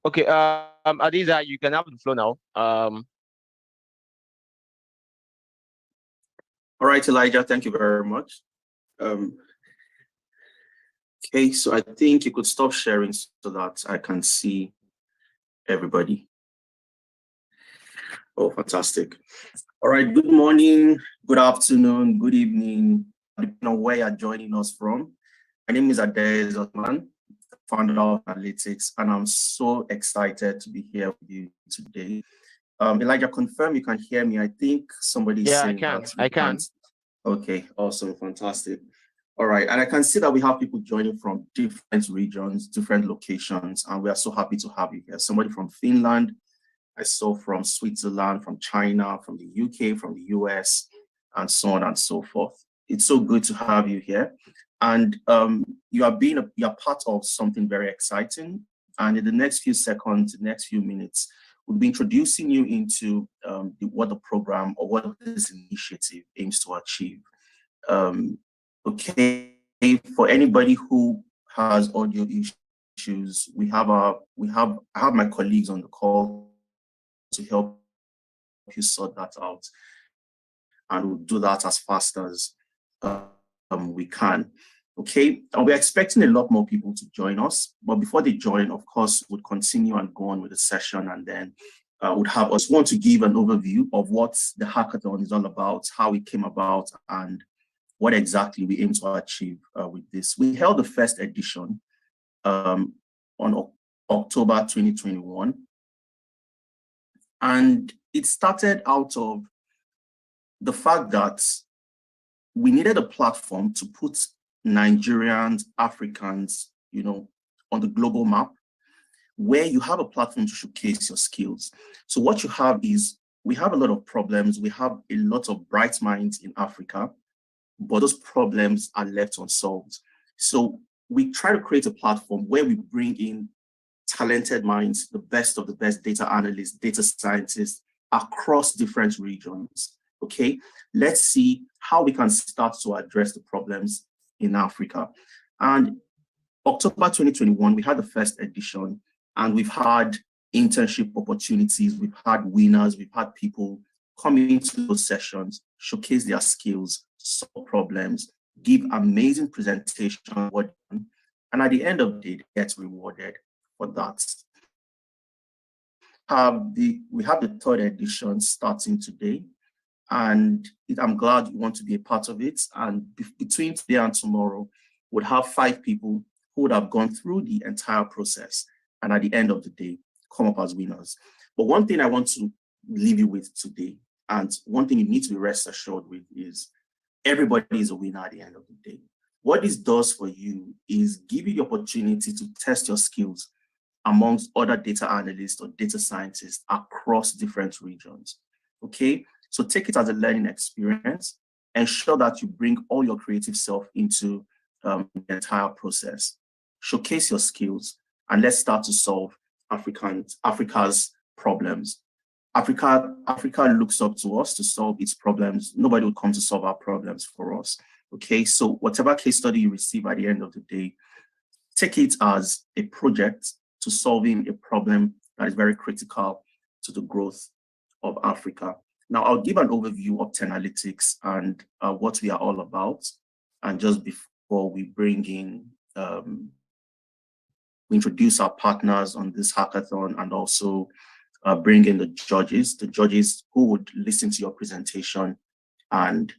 Okay, Adiza, you can have the floor now. All right, Elijah, thank you very much. Um, okay, so I think you could stop sharing so that I can see everybody. Oh, fantastic. All right, good morning, good afternoon, good evening, depending on where you're joining us from. My name is Adez Osman, founder of Analytics, and I'm so excited to be here with you today. Elijah, confirm you can hear me. I think somebody's Yeah, I saying can. that we I can. can't. Okay, awesome, fantastic. All right, and I can see that we have people joining from different regions, different locations, and we are so happy to have you here. Somebody from Finland, I saw from Switzerland, from China, from the UK, from the US, and so on and so forth. It's so good to have you here. And you're part of something very exciting. And in the next few seconds, the next few minutes, we'll be introducing you into what the program or what this initiative aims to achieve. Okay, for anybody who has audio issues, I have my colleagues on the call to help you sort that out, and we'll do that as fast as we can. Okay, and we're expecting a lot more people to join us, but before they join, of course, we'll continue and go on with the session, and then would have us want to give an overview of what the hackathon is all about, how it came about, and what exactly we aim to achieve with this. We held the first edition on October 2021, and it started out of the fact that we needed a platform to put Nigerians, Africans, on the global map, where you have a platform to showcase your skills. So what you have is, we have a lot of problems. We have a lot of bright minds in Africa, but those problems are left unsolved. So we try to create a platform where we bring in talented minds, the best of the best data analysts, data scientists across different regions. Okay, let's see how we can start to address the problems in Africa. And October 2021, we had the first edition, and we've had internship opportunities, we've had winners, we've had people come into those sessions, showcase their skills, solve problems, give amazing presentations, and at the end of the day, they get rewarded for that. We have the third edition starting today, and I'm glad you want to be a part of it. And between today and tomorrow, we'll have 5 people who would have gone through the entire process, and at the end of the day, come up as winners. But one thing I want to leave you with today, and one thing you need to be rest assured with, is everybody is a winner at the end of the day. What this does for you is give you the opportunity to test your skills amongst other data analysts or data scientists across different regions. Okay, so take it as a learning experience. Ensure that you bring all your creative self into the entire process. Showcase your skills, and let's start to solve Africa's problems. Africa looks up to us to solve its problems. Nobody will come to solve our problems for us. Okay, so whatever case study you receive at the end of the day, take it as a project to solving a problem that is very critical to the growth of Africa. Now, I'll give an overview of Tenalytics and what we are all about. And just before we bring in, we introduce our partners on this hackathon, and also bring in the judges who would listen to your presentation and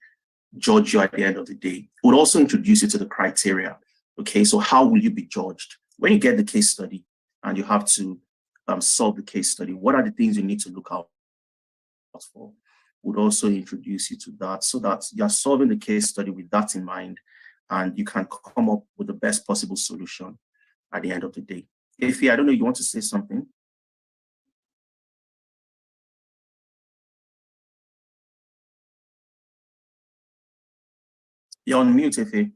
judge you at the end of the day. We'll also introduce you to the criteria. Okay, so how will you be judged? When you get the case study and you have to solve the case study, what are the things you need to look out for? We'll also introduce you to that, so that you're solving the case study with that in mind, and you can come up with the best possible solution at the end of the day. Ify, I don't know, you want to say something? You're on mute, Ify.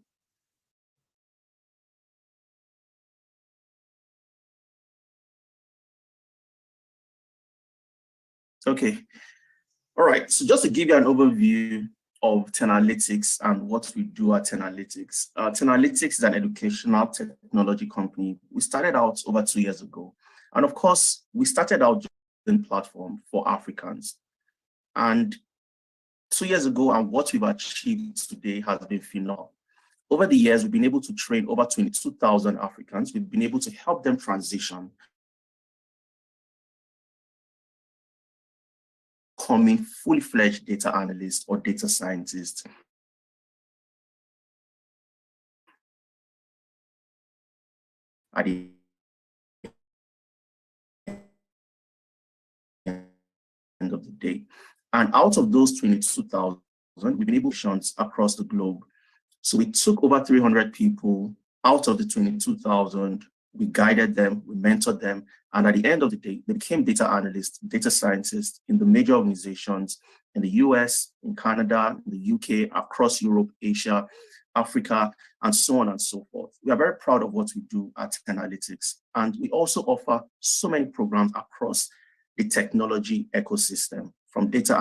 Okay. All right. So just to give you an overview of Tenalytics and what we do at Tenalytics. Tenalytics is an educational technology company. We started out over 2 years ago, And of course, we started our platform for Africans. And 2 years ago, and what we've achieved today has been phenomenal. Over the years, we've been able to train over 22,000 Africans. We've been able to help them transition, becoming fully fledged data analysts or data scientists. At the end of the day. And out of those 22,000, we've been able to across the globe. So we took over 300 people out of the 22,000. We guided them, we mentored them, and at the end of the day, they became data analysts, data scientists in the major organizations in the US, in Canada, in the UK, across Europe, Asia, Africa, and so on and so forth. We are very proud of what we do at Analytics, and we also offer so many programs across the technology ecosystem, from data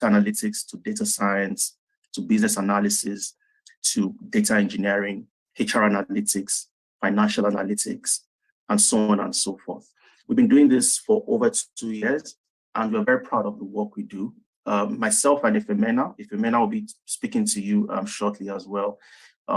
analytics to data science, to business analysis, to data engineering, HR analytics, financial analytics, and so on and so forth. We've been doing this for over 2 years, and we're very proud of the work we do. Myself and Ifemena will be speaking to you shortly as well.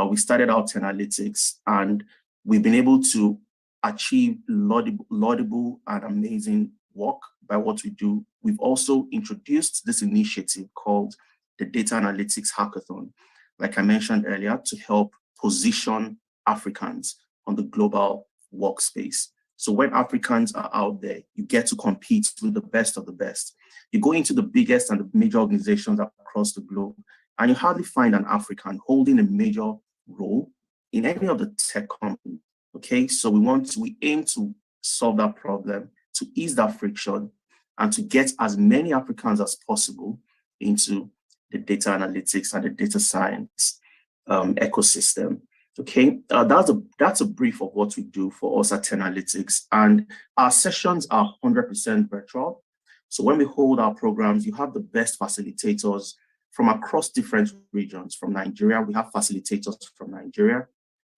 We started out Analytics, and we've been able to achieve laudable and amazing work by what we do. We've also introduced this initiative called the Data Analytics Hackathon, like I mentioned earlier, to help position Africans on the global workspace. So when Africans are out there, you get to compete with the best of the best. You go into the biggest and the major organizations across the globe, and you hardly find an African holding a major role in any of the tech companies. Okay, so we aim to solve that problem, to ease that friction, and to get as many Africans as possible into the data analytics and the data science ecosystem. Okay, that's a brief of what we do for us at Analytics, and our sessions are 100% virtual. So when we hold our programs, you have the best facilitators from across different regions. From Nigeria, we have facilitators from Nigeria,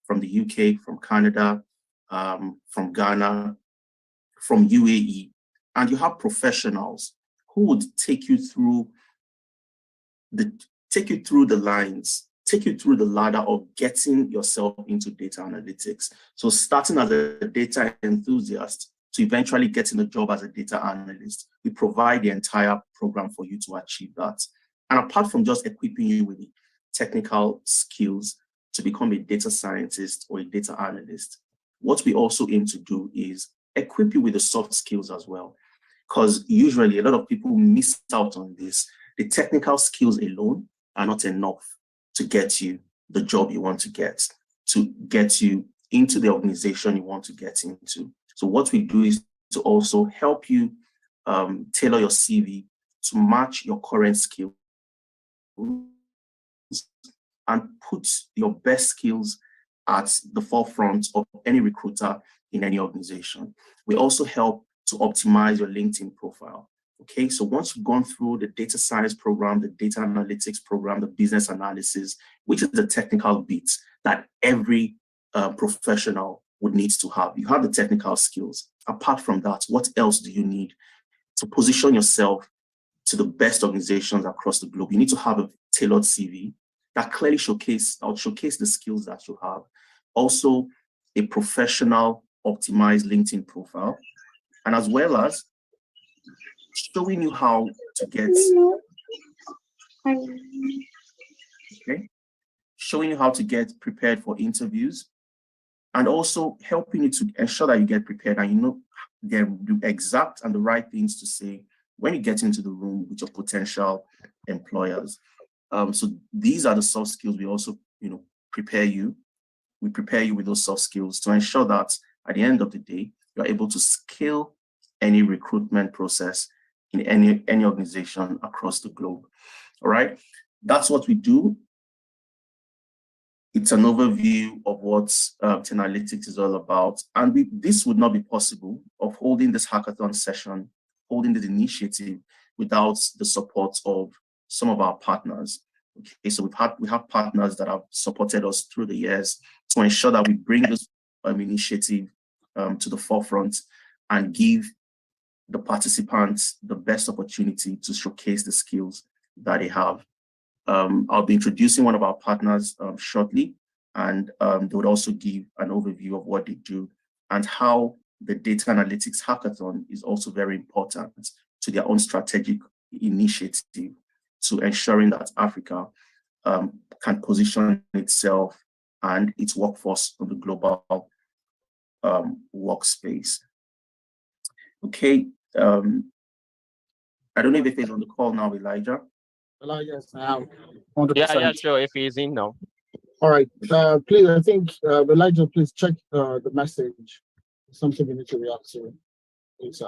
from the UK, from Canada, from Ghana, from UAE, and you have professionals who would take you through the lines, take you through the ladder of getting yourself into data analytics. So starting as a data enthusiast to eventually getting a job as a data analyst, we provide the entire program for you to achieve that. And apart from just equipping you with the technical skills to become a data scientist or a data analyst, what we also aim to do is equip you with the soft skills as well. Because usually a lot of people miss out on this. The technical skills alone are not enough to get you the job you want to get you into the organization you want to get into. So what we do is to also help you tailor your CV to match your current skills and put your best skills at the forefront of any recruiter in any organization. We also help to optimize your LinkedIn profile. Okay, so once you've gone through the data science program, the data analytics program, the business analysis, which is the technical bits that every professional would need to have. You have the technical skills. Apart from that, what else do you need to position yourself to the best organizations across the globe? You need to have a tailored CV that clearly showcase the skills that you have. Also, a professional, optimized LinkedIn profile, and as well as showing you how to get showing you how to get prepared for interviews, and also helping you to ensure that you get prepared and you know the exact and the right things to say when you get into the room with your potential employers. So these are the soft skills we also prepare you. We prepare you with those soft skills to ensure that at the end of the day, you're able to scale any recruitment process in any organization across the globe. All right, that's what we do. It's an overview of what Analytics is all about. And this would not be possible of holding this hackathon session, holding this initiative without the support of some of our partners. Okay, so we have partners that have supported us through the years to ensure that we bring this initiative to the forefront. and give the participants the best opportunity to showcase the skills that they have. I'll be introducing one of our partners shortly, and they would also give an overview of what they do and how the data analytics hackathon is also very important to their own strategic initiative to ensuring that Africa can position itself and its workforce on the global workspace. Okay, I don't know if he's on the call now, Elijah. Yes, I am. 100%. Yeah, sure. If he's in now. All right. Please, I think Elijah, please check the message. Something we need to react to.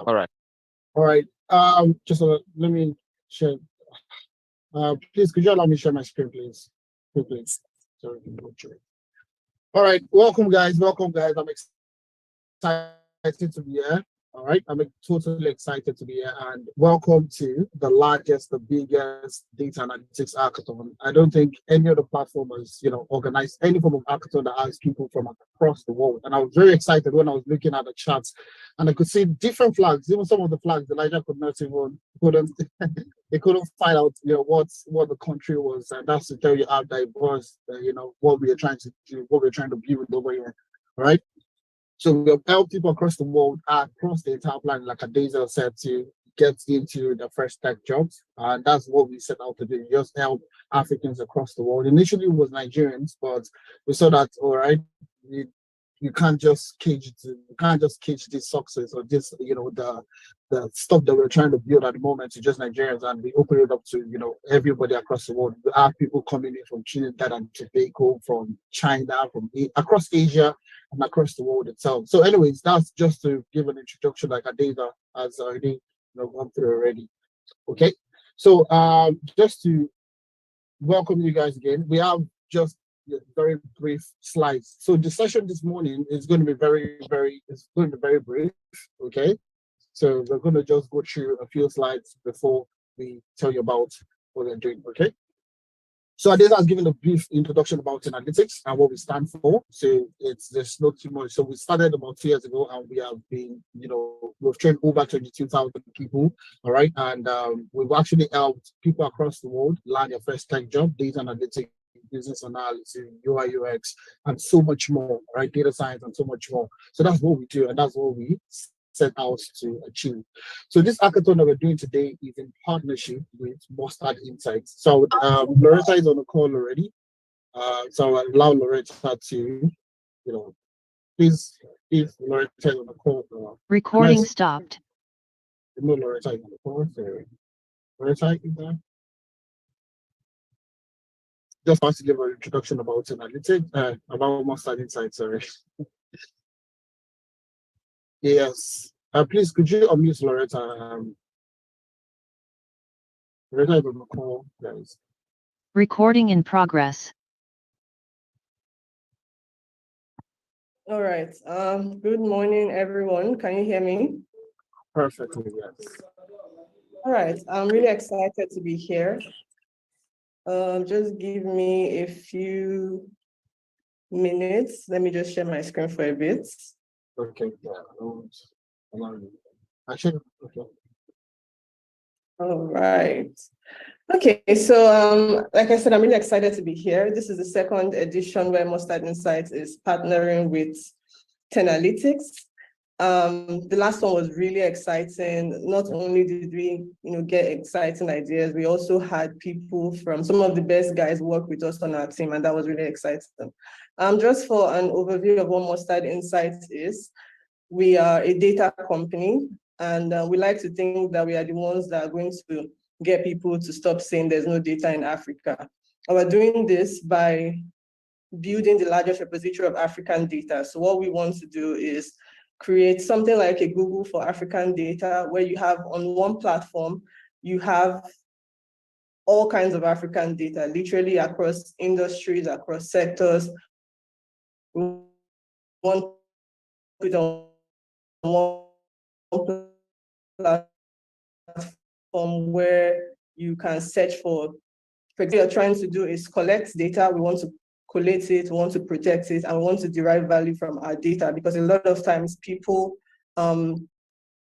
All right. All right. Just let me share. Please, could you allow me to share my screen, please? Please. Sorry. All right. Welcome, guys. I'm excited to be here. All right, I'm totally excited to be here, and welcome to the largest, the biggest data analytics hackathon. I don't think any other platform has, organized any form of hackathon that has people from across the world. And I was very excited when I was looking at the charts, and I could see different flags. Even some of the flags Elijah could not even they couldn't find out, what the country was, and that's to tell you how diverse, what we are trying to do, what we're trying to build over here. All right. So we have helped people across the world, across the entire planet, like Adeza said, to get into the first tech jobs. And that's what we set out to do, just help Africans across the world. Initially, it was Nigerians, but we saw that, all right, you can't just cage this success or this, the stuff that we're trying to build at the moment to just Nigerians, and we open it up to, everybody across the world. We have people coming in from Trinidad and Tobago, from China, from across Asia, and across the world itself. So anyways, that's just to give an introduction, like Adeza has already gone through already. Okay, so just to welcome you guys again, we have just very brief slides. So the session this morning is going to be very brief. Okay, so we're going to just go through a few slides before we tell you about what we're doing. Okay, so Adeza has given a brief introduction about analytics and what we stand for. So there's not too much. So we started about 2 years ago, and we have been, we've trained over 22,000 people. All right, and we've actually helped people across the world land their first tech job, data analytics, business analysis, UI, UX, and so much more, right? Data science and so much more. So that's what we do, and that's what we set out to achieve. So this hackathon that we're doing today is in partnership with Mustard Insights. So Loretta is on the call already. So I'll allow Loretta to, please, if Loretta is on the call. Recording stopped. No, Loretta is on the call. So Loretta is there. Just want to give an introduction about analytics, about Mustard Insights, sorry. Yes. Please, could you unmute Loretta? Loretta is on the call, guys. Recording in progress. All right. Good morning, everyone. Can you hear me? Perfectly, yes. All right. I'm really excited to be here. Just give me a few minutes. Let me just share my screen for a bit. Okay, yeah. Actually, okay. All right. Okay, so like I said, I'm really excited to be here. This is the second edition where Mustard Insights is partnering with Tenalytics. The last one was really exciting. Not only did we, get exciting ideas, we also had people from some of the best guys work with us on our team, and that was really exciting. Just for an overview of what Mustard Insights is, we are a data company, and we like to think that we are the ones that are going to get people to stop saying there's no data in Africa. And we're doing this by building the largest repository of African data. So what we want to do is create something like a Google for African data, where you have on one platform, you have all kinds of African data, literally across industries, across sectors. We want to put on one platform where you can search for what you're trying to do is collect data. We want to collate it, we want to protect it, and we want to derive value from our data, because a lot of times people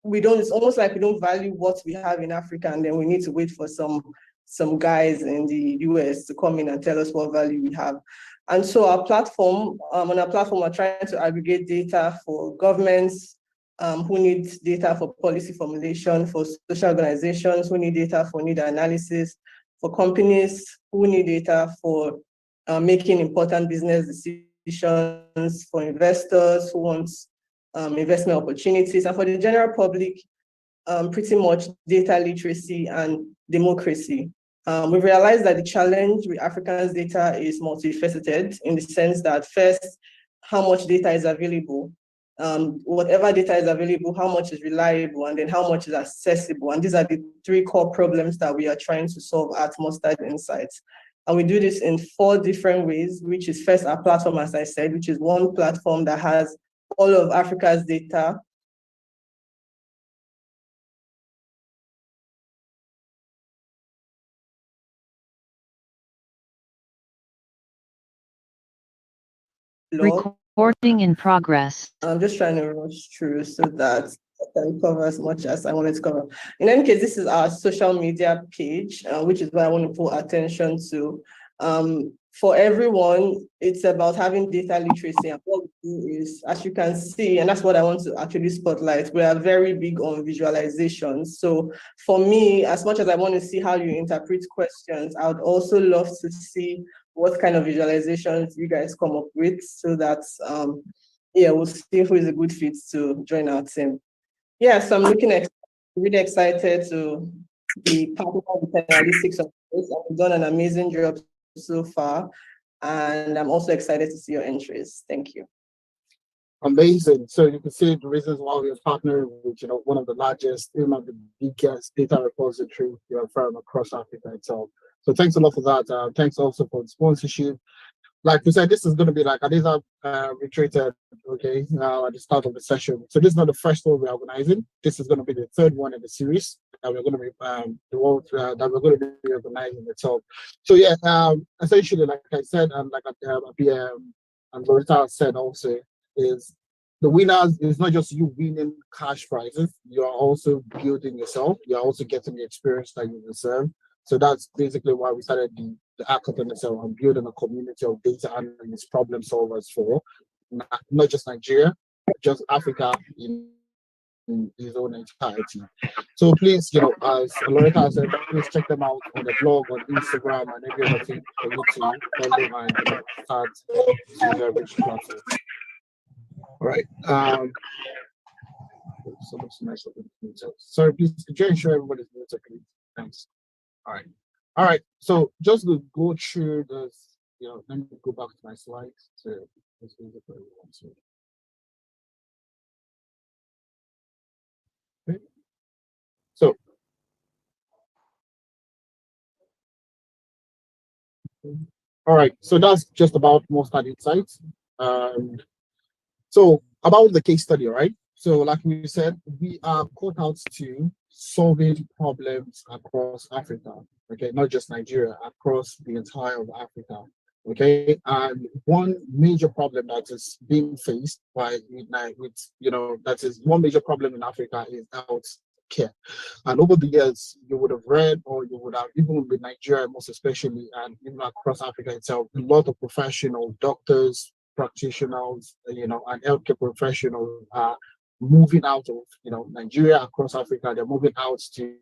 it's almost like we don't value what we have in Africa, and then we need to wait for some guys in the US to come in and tell us what value we have. And so on our platform, we're trying to aggregate data for governments who need data for policy formulation, for social organizations who need data for need analysis, for companies who need data for making important business decisions, for investors who want investment opportunities, and for the general public, pretty much data literacy and democracy. We've realized that the challenge with Africans' data is multifaceted in the sense that first, how much data is available, whatever data is available, how much is reliable, and then how much is accessible. And these are the three core problems that we are trying to solve at Mustard Insights. And we do this in 4 different ways, which is first our platform, as I said, which is one platform that has all of Africa's data. Recording in progress. I'm just trying to rush through so that I can cover as much as I wanted to cover. In any case, this is our social media page, which is what I want to put attention to. For everyone, it's about having data literacy. And what we do is, as you can see, and that's what I want to actually spotlight, we are very big on visualizations. So for me, as much as I want to see how you interpret questions, I would also love to see what kind of visualizations you guys come up with so that, yeah, we'll see who is a good fit to join our team. Yeah, so I'm really excited to be part of the analytics of this. I've done an amazing job so far, and I'm also excited to see your entries. Thank you. Amazing. So you can see the reasons why we're partnering with, one of the largest, if not the biggest data repository firm across Africa itself. So thanks a lot for that. Thanks also for the sponsorship. Like we said, this is going to be like Adisa retreated, okay, at the start of the session. So this is not the first one we're organizing. This is going to be the 3rd one in the series that we're going to be that we're going to be organizing itself. So yeah, essentially, like I said, and like and Loretta said also, is the winners is not just you winning cash prizes. You are also building yourself. You are also getting the experience that you deserve. So that's basically why we started the hackathon itself and building a community of data analysts, problem solvers for not just Nigeria, just Africa in his own entirety. So please, as Loretta said, please check them out on the blog, on Instagram, and every other thing for you to follow and start to leverage the platform. All right. So much nice looking. Sorry, please could you ensure everybody's muted, please? Thanks. All right. All right. So just to go through this, let me go back to my slides to this music for everyone. So, okay. So all right. So that's just about Mustard Insights. So about the case study, right? So like we said, we are caught out to solving problems across Africa, okay, not just Nigeria, across the entire of Africa, okay. And one major problem that is being faced that is one major problem in Africa is health care. And over the years, you would have read, or you would have, even with Nigeria most especially, and even across Africa itself, a lot of professional doctors, practitioners, and healthcare professionals are moving out of, Nigeria, across Africa. They're moving out to.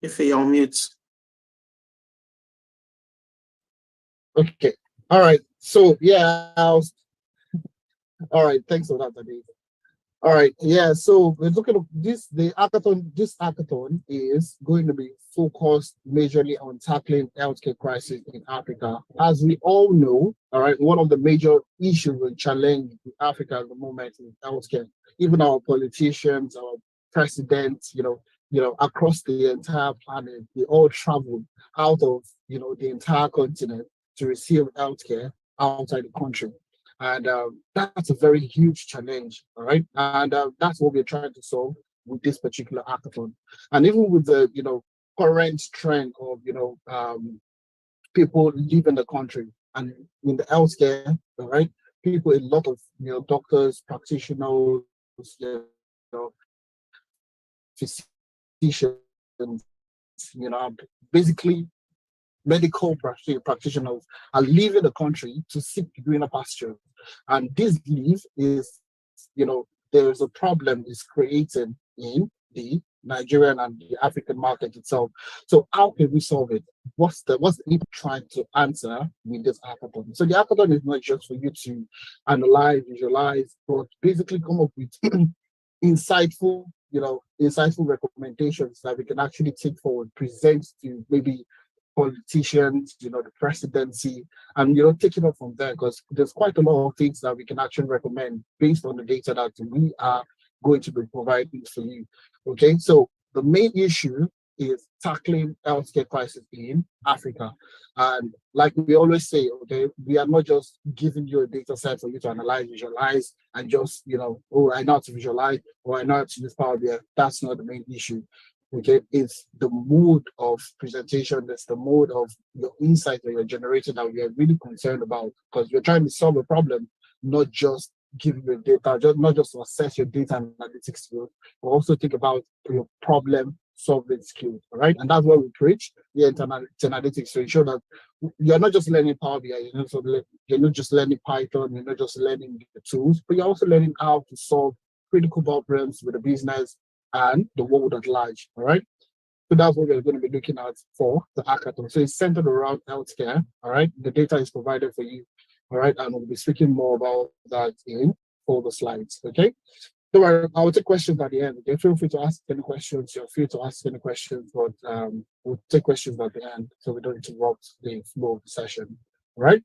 If you're on mute. Okay. All right. So yeah. All right. Thanks for that, Adisa. All right, yeah, so we're looking at this hackathon is going to be focused majorly on tackling healthcare crisis in Africa. As we all know, all right, one of the major issues and challenge in Africa at the moment is healthcare. Even our politicians, our presidents, across the entire planet, they all travel out of, the entire continent to receive healthcare outside the country. And that's a very huge challenge, all right? And that's what we're trying to solve with this particular hackathon. And even with the, current trend of, people leaving the country and in the healthcare, all right? people, a lot of doctors, practitioners, know, physicians, basically medical practitioners are leaving the country to seek greener pastures. And this leave is, there's a problem is created in the Nigerian and the African market itself. So how can we solve it? What's the trying to answer with this hackathon? So the hackathon is not just for you to analyze, visualize, but basically come up with insightful recommendations that we can actually take forward, present to maybe politicians, the presidency, and take it up from there, because there's quite a lot of things that we can actually recommend based on the data that we are going to be providing for you. Okay, so the main issue is tackling healthcare crisis in Africa. And like we always say, okay, we are not just giving you a data set for you to analyze, visualize, and just, oh, I know how to visualize, or I know how to use Power BI. That's not the main issue. Okay, it's the mode of presentation, that's the mode of your insight that you're generating that we are really concerned about, because you're trying to solve a problem, not just give you data, not just to assess your data analytics skills, but also think about your problem solving skills, all right? And that's what we preach here in analytics, to ensure that you're not just learning Power BI, you're not just learning Python, you're not just learning the tools, but you're also learning how to solve critical problems with the business and the world at large, all right? So that's what we're going to be looking at for the hackathon. So it's centered around healthcare, all right? The data is provided for you, all right? And we'll be speaking more about that in all the slides, okay? So I'll take questions at the end. Okay, feel free to ask any questions. You're free to ask any questions, but we'll take questions at the end so we don't interrupt the flow of the session, all right?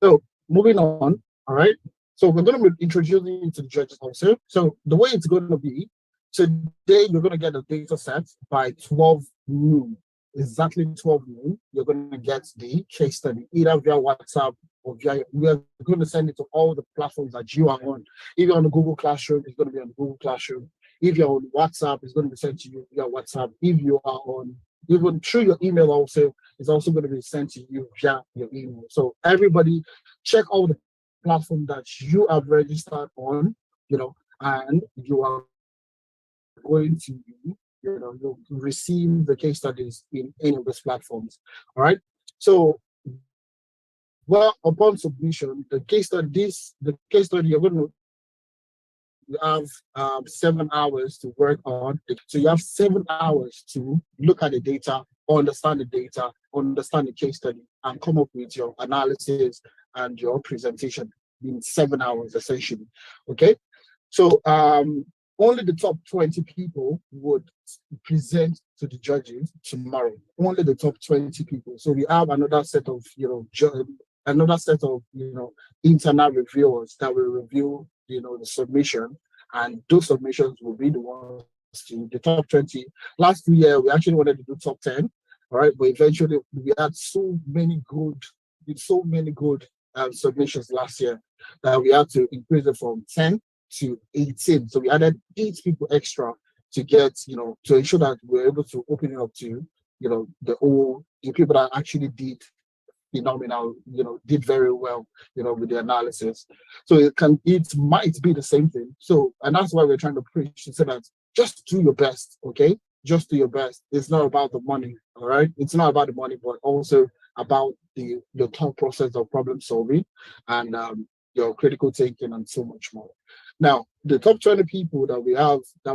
So moving on, all right? So we're going to be introducing you to the judges also. So the way it's going to be, today you're going to get a data set by 12 noon, exactly 12 noon. You're going to get the case study either via WhatsApp or we are going to send it to all the platforms that you are on. If you're on the Google Classroom, it's going to be on Google Classroom. If you're on WhatsApp, it's going to be sent to you via WhatsApp. If you are on, even through your email also, it's also going to be sent to you via your email. So everybody check all the platform that you have registered on, and you are going to, you'll receive the case studies in any of those platforms. All right. So, well, upon submission, the case study you're going to have 7 hours to work on. So you have 7 hours to look at the data, understand the case study, and come up with your analysis and your presentation in 7 hours, essentially. Okay. So only the top 20 people would present to the judges tomorrow. Only the top 20 people. So we have another set of, internal reviewers that will review, the submission, and those submissions will be the ones to the top 20. Last year, we actually wanted to do top 10, all right, but eventually we had so many good submissions last year that we had to increase it from 10 to 18. So we added 8 people extra to get, to ensure that we're able to open it up to, the people that actually did phenomenal, did very well, with the analysis. So it might be the same thing. So, and that's why we're trying to preach to say that just do your best, okay? Just do your best. It's not about the money, all right? It's not about the money, but also about the thought process of problem solving and your critical thinking and so much more. Now, the top 20 people that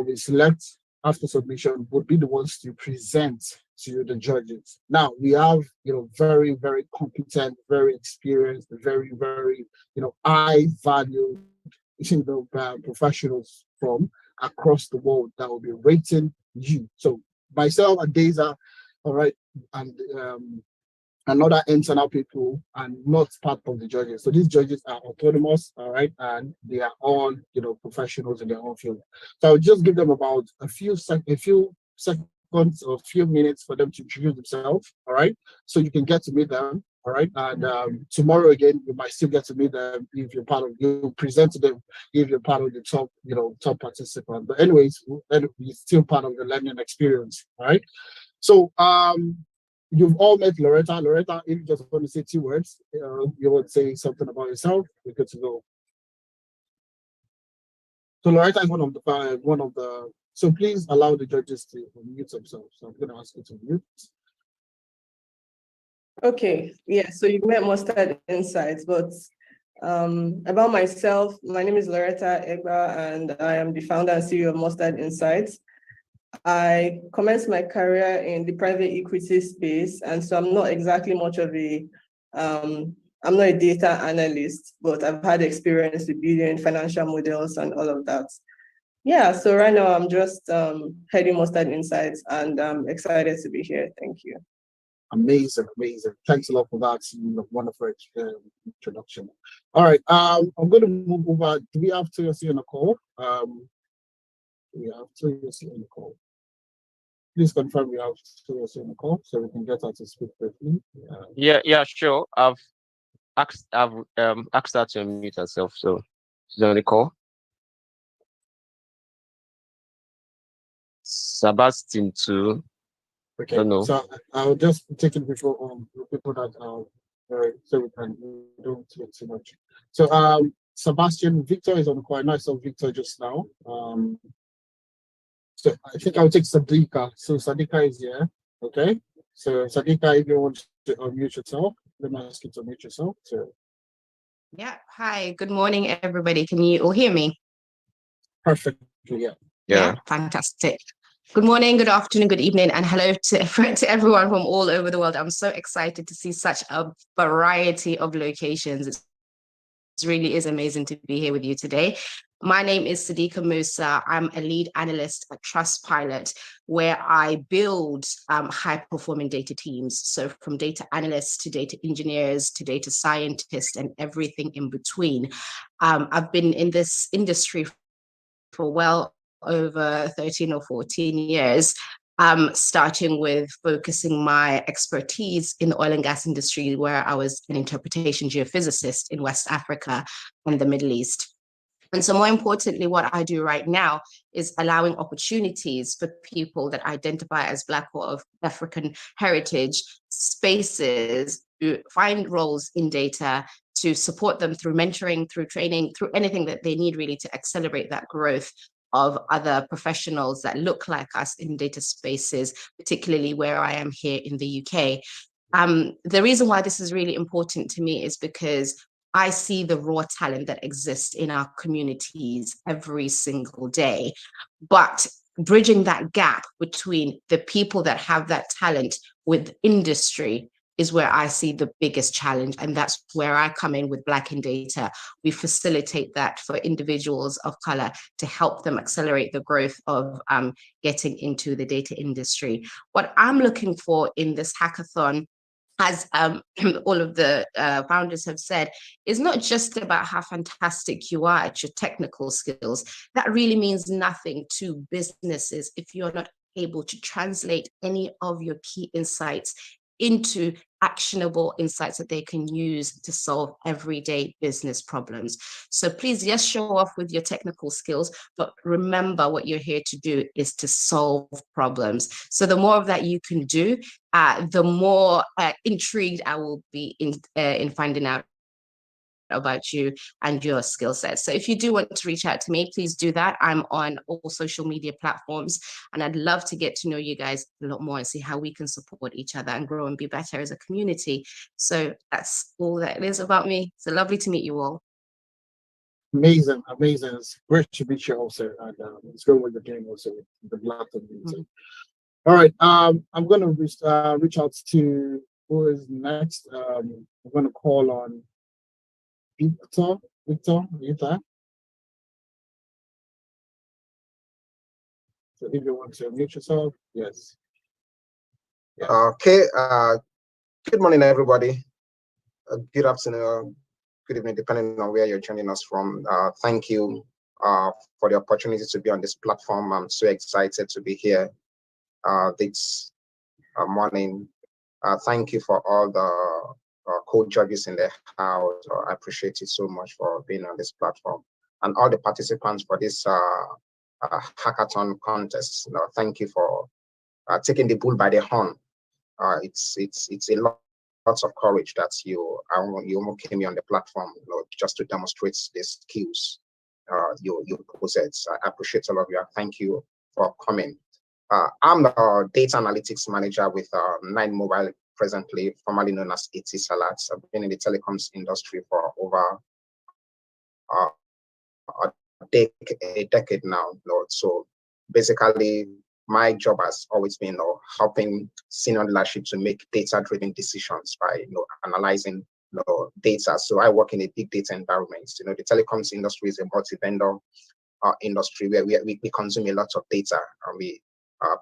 we select after submission would be the ones to present to the judges. Now, we have, very, very competent, very experienced, very, very, high value, professionals from across the world that will be rating you. So myself and Deza, all right, and other internal people and not part of the judges. So these judges are autonomous, all right, and they are all, professionals in their own field. So I'll just give them about a few seconds or a few minutes for them to introduce themselves, all right, so you can get to meet them, all right, and tomorrow again, you might still get to meet them if you're you present to them if you're part of the top, top participant. But anyways, it's still part of the learning experience, all right. So you've all met Loretta. Loretta, if you just want to say 2 words, you would say something about yourself. We're good to go. So Loretta is one of the. So please allow the judges to mute themselves. So I'm going to ask you to mute. Okay, yeah, so you've met Mustard Insights, but about myself, my name is Loretta Egba, and I am the founder and CEO of Mustard Insights. I commenced my career in the private equity space, and so I'm not exactly much of a, I'm not a data analyst, but I've had experience with building financial models and all of that. Yeah, so right now I'm just heading Mustard Insights, and I'm excited to be here. Thank you. Amazing, amazing. Thanks a lot for that wonderful introduction. All right, I'm going to move over. Do we have Toyosi on the call? We have Toyosi on the call. Please confirm we have Toyosi on the call so we can get her to speak briefly. Yeah, sure. I've asked her to unmute herself, so she's on the call. Sebastian too. Okay, Don't know. so I'll just take it before the people that are so we don't get too much. So Sebastian, Victor is on the call. I know I saw Victor just now. So I think I'll take Sadika. So Sadika is here. Okay. So Sadika, if you want to unmute yourself, let me ask you to unmute yourself. So yeah, hi, good morning, everybody. Can you all hear me? perfect. Yeah. Yeah. Fantastic. Good morning, good afternoon, good evening, and hello to everyone from all over the world. I'm so excited to see such a variety of locations. It really is amazing to be here with you today. My name is Sadika Musa. I'm a lead analyst at Trustpilot, where I build high-performing data teams. So from data analysts to data engineers to data scientists and everything in between. I've been in this industry for well over 13 or 14 years, starting with focusing my expertise in the oil and gas industry, where I was an interpretation geophysicist in West Africa and the Middle East. And so more importantly, what I do right now is allowing opportunities for people that identify as Black or of African heritage spaces to find roles in data, to support them through mentoring, through training, through anything that they need really to accelerate that growth of other professionals that look like us in data spaces, particularly where I am here in the UK. The reason why this is really important to me is because I see the raw talent that exists in our communities every single day, but bridging that gap between the people that have that talent with industry is where I see the biggest challenge. And that's where I come in with Black in Data. We facilitate that for individuals of color to help them accelerate the growth of getting into the data industry. What I'm looking for in this hackathon, as all of the founders have said, is not just about how fantastic you are at your technical skills. That really means nothing to businesses if you're not able to translate any of your key insights into actionable insights that they can use to solve everyday business problems. So please, yes, show off with your technical skills, but remember what you're here to do is to solve problems. So the more of that you can do, the more intrigued I will be in finding out about you and your skill set. So if you do want to reach out to me, please do that. I'm on all social media platforms, and I'd love to get to know you guys a lot more and see how we can support each other and grow and be better as a community. So that's all that it is about me. So lovely to meet you all. Amazing, amazing. It's great to meet you also, and it's going with the game also. The Black community. All right, I'm going to reach out to who is next. I'm going to call on Victor. Victor, are you there? So if you want to mute yourself, yes. Yeah. Okay. Good morning, everybody. Good afternoon, good evening, depending on where you're joining us from. Thank you for the opportunity to be on this platform. I'm so excited to be here this morning. Thank you for all the co-judges in the house. I appreciate it so much for being on this platform, and all the participants for this hackathon contest. Thank you for taking the bull by the horn it's a lot lots of courage that you came here on the platform, just to demonstrate the skills you possess. I appreciate all of you. Thank you for coming. I'm the data analytics manager with Nine Mobile presently, formerly known as Etisalat. I've been in the telecoms industry for over a decade now. So basically, my job has always been helping senior leadership to make data-driven decisions by analyzing data. So I work in a big data environment. The telecoms industry is a multi-vendor industry where we consume a lot of data, and we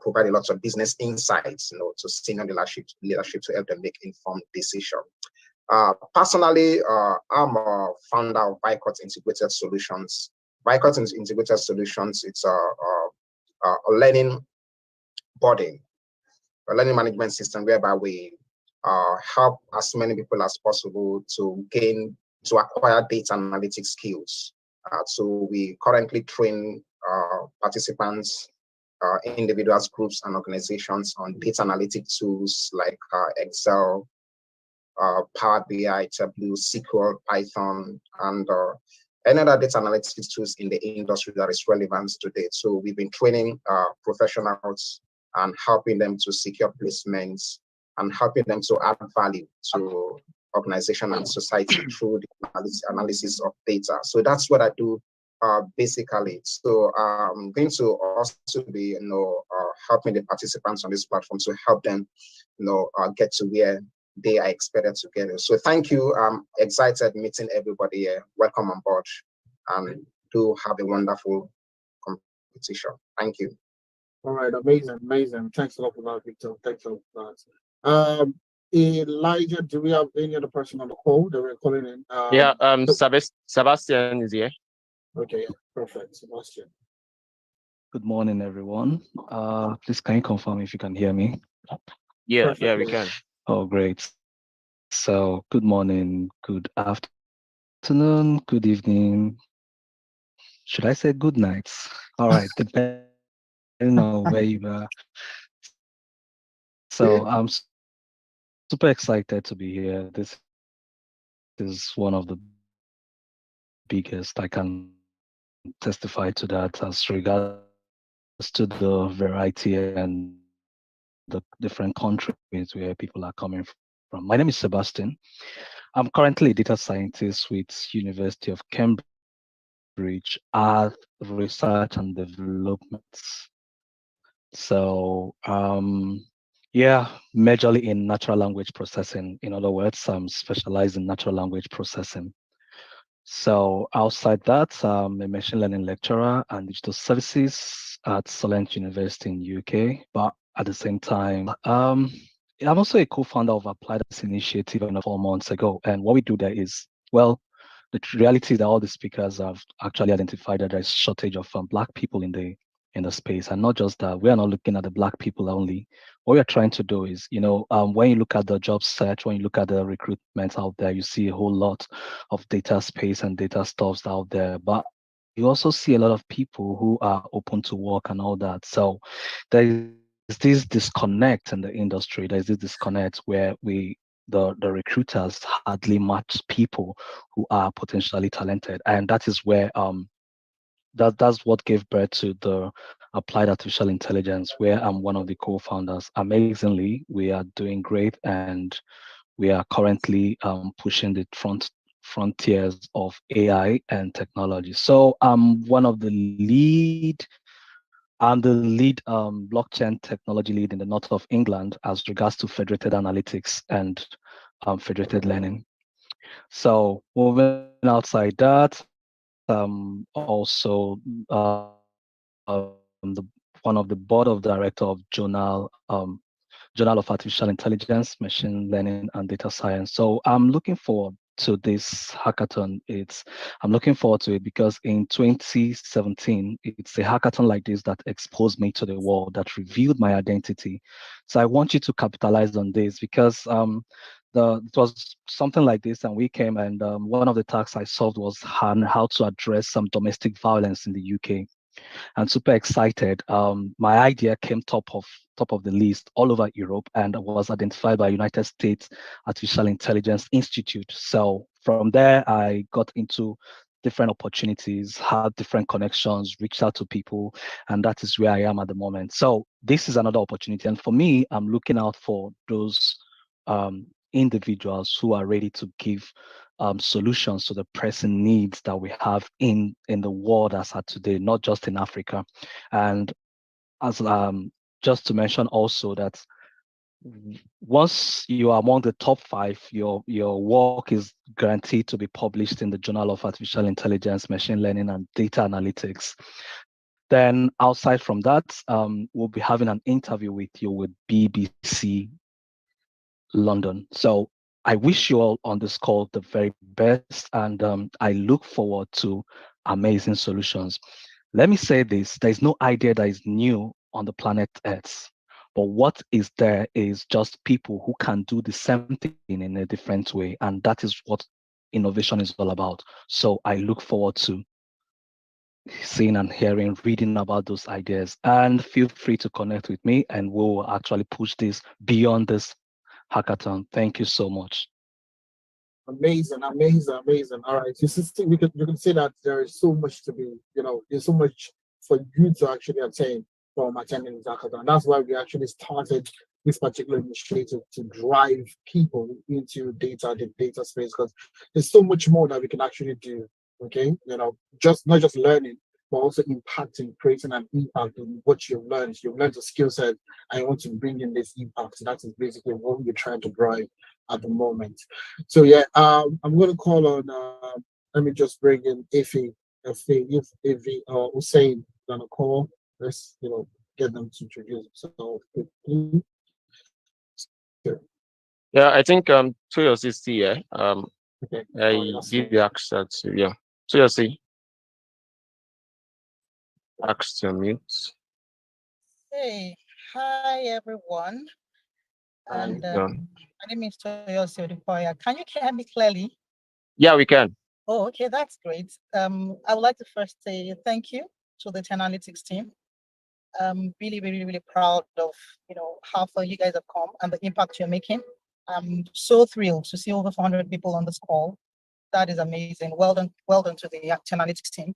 provide a lot of business insights, to senior leadership to help them make informed decisions. Personally, I'm a founder of Bicot Integrated Solutions. Bicot Integrated Solutions, it's a learning body, a learning management system whereby we help as many people as possible to acquire data analytics skills. So we currently train participants, individuals, groups, and organizations on data analytic tools like Excel, Power BI, Tableau, SQL, Python, and any other data analytics tools in the industry that is relevant today. So we've been training professionals and helping them to secure placements and helping them to add value to organization and society through the analysis of data. So that's what I do basically. So I'm going to also be helping the participants on this platform to help them get to where they are expected to get it. So thank you. I'm excited meeting everybody here. Welcome on board, and do have a wonderful competition. Thank you. All right, amazing. Thanks a lot for that, Victor. Thanks a lot for that. Elijah, do we have any other person on the call that we're calling in? Yeah, Sebastian is here. Okay, yeah, perfect. Sebastian. Good morning, everyone. Please, can you confirm if you can hear me? Yeah, Perfect. yeah, we can. Oh, great. So, good morning, good afternoon, good evening. Should I say good nights? All right, depending on where you are. So, I'm super excited to be here. This is one of the biggest. I can testify to that as regards to the variety and the different countries where people are coming from. My name is Sebastian. I'm currently a data scientist with University of Cambridge at Research and Development. So yeah, majorly in natural language processing. In other words, I'm specialized in natural language processing. So outside that, I'm a machine learning lecturer and digital services at Solent University in UK. But at the same time, I'm also a co-founder of Applied Arts Initiative 4 months ago. And what we do there is, well, the reality is that all the speakers have actually identified that there's shortage of Black people in the space. And not just that, we are not looking at the Black people only. What we are trying to do is, when you look at the job search, when you look at the recruitment out there, you see a whole lot of data space and data stuffs out there. But you also see a lot of people who are open to work and all that. So there is this disconnect in the industry. There's this disconnect where the recruiters hardly match people who are potentially talented. And that is where that's what gave birth to the Applied Artificial Intelligence, where I'm one of the co-founders. Amazingly, we are doing great, and we are currently pushing the frontiers of AI and technology. So I'm the lead blockchain technology lead in the north of England as regards to federated analytics and federated learning. So moving outside that, also one of the board of director of Journal of Artificial Intelligence, Machine Learning, and Data Science. So I'm looking forward to this hackathon. I'm looking forward to it because in 2017, it's a hackathon like this that exposed me to the world, that revealed my identity. So I want you to capitalize on this because it was something like this, and we came, and one of the tasks I solved was how to address some domestic violence in the UK. and super excited. My idea came top of the list all over Europe and was identified by United States Artificial Intelligence Institute. So from there, I got into different opportunities, had different connections, reached out to people, and that is where I am at the moment. So this is another opportunity. And for me, I'm looking out for those individuals who are ready to give solutions to the pressing needs that we have in the world as at today, not just in Africa. And as just to mention also that once you are among the top 5, your work is guaranteed to be published in the Journal of Artificial Intelligence, Machine Learning, and Data Analytics. Then outside from that, we'll be having an interview with you with BBC London. So I wish you all on this call the very best, and I look forward to amazing solutions. Let me say this, there's no idea that is new on the planet Earth, but what is there is just people who can do the same thing in a different way, and that is what innovation is all about. So I look forward to seeing and hearing, reading about those ideas, and feel free to connect with me, and we'll actually push this beyond this hackathon. Thank you so much. Amazing. All right, you see, you can see that there is so much to be, there's so much for you to actually attain from attending this hackathon. That's why we actually started this particular initiative to drive people into the data space, because there's so much more that we can actually do. Okay, just not just learning, but also impacting, creating an impact on what you've learned. You've learned a skill set, and you want to bring in this impact. So that is basically what we're trying to drive at the moment. So yeah, I'm going to call on. Let me just bring in Ife, Hussein on a call. Let's get them to introduce themselves quickly. Yeah, I think Toyos is here. Okay. I give the access to Toyosi. Ask to mute. Hey, hi everyone. And my name is Toyosi Odipoya. Can you hear me clearly? Yeah, we can. Oh, okay, that's great. I would like to first say thank you to the 10 Analytics team. Really, really, really proud of how far you guys have come and the impact you're making. I'm so thrilled to see over 400 people on this call. That is amazing. Well done to the 10 Analytics team.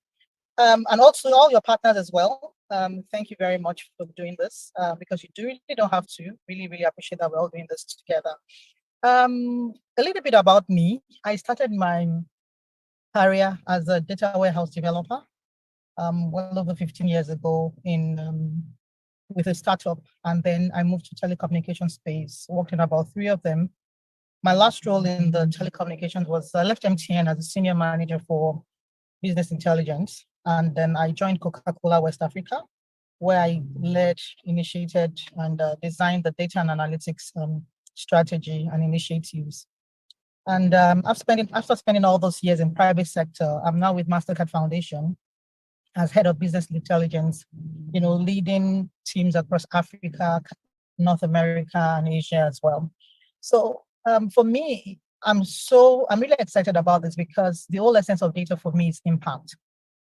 And also all your partners as well. Thank you very much for doing this because you really don't have to. Really, really appreciate that we're all doing this together. A little bit about me. I started my career as a data warehouse developer well over 15 years ago with a startup. And then I moved to telecommunication space, worked in about 3 of them. My last role in the telecommunications was I left MTN as a senior manager for business intelligence. And then I joined Coca-Cola West Africa, where I led, initiated, and designed the data and analytics strategy and initiatives. And after spending all those years in private sector, I'm now with MasterCard Foundation as head of business intelligence, leading teams across Africa, North America, and Asia as well. So for me, I'm really excited about this because the whole essence of data for me is impact.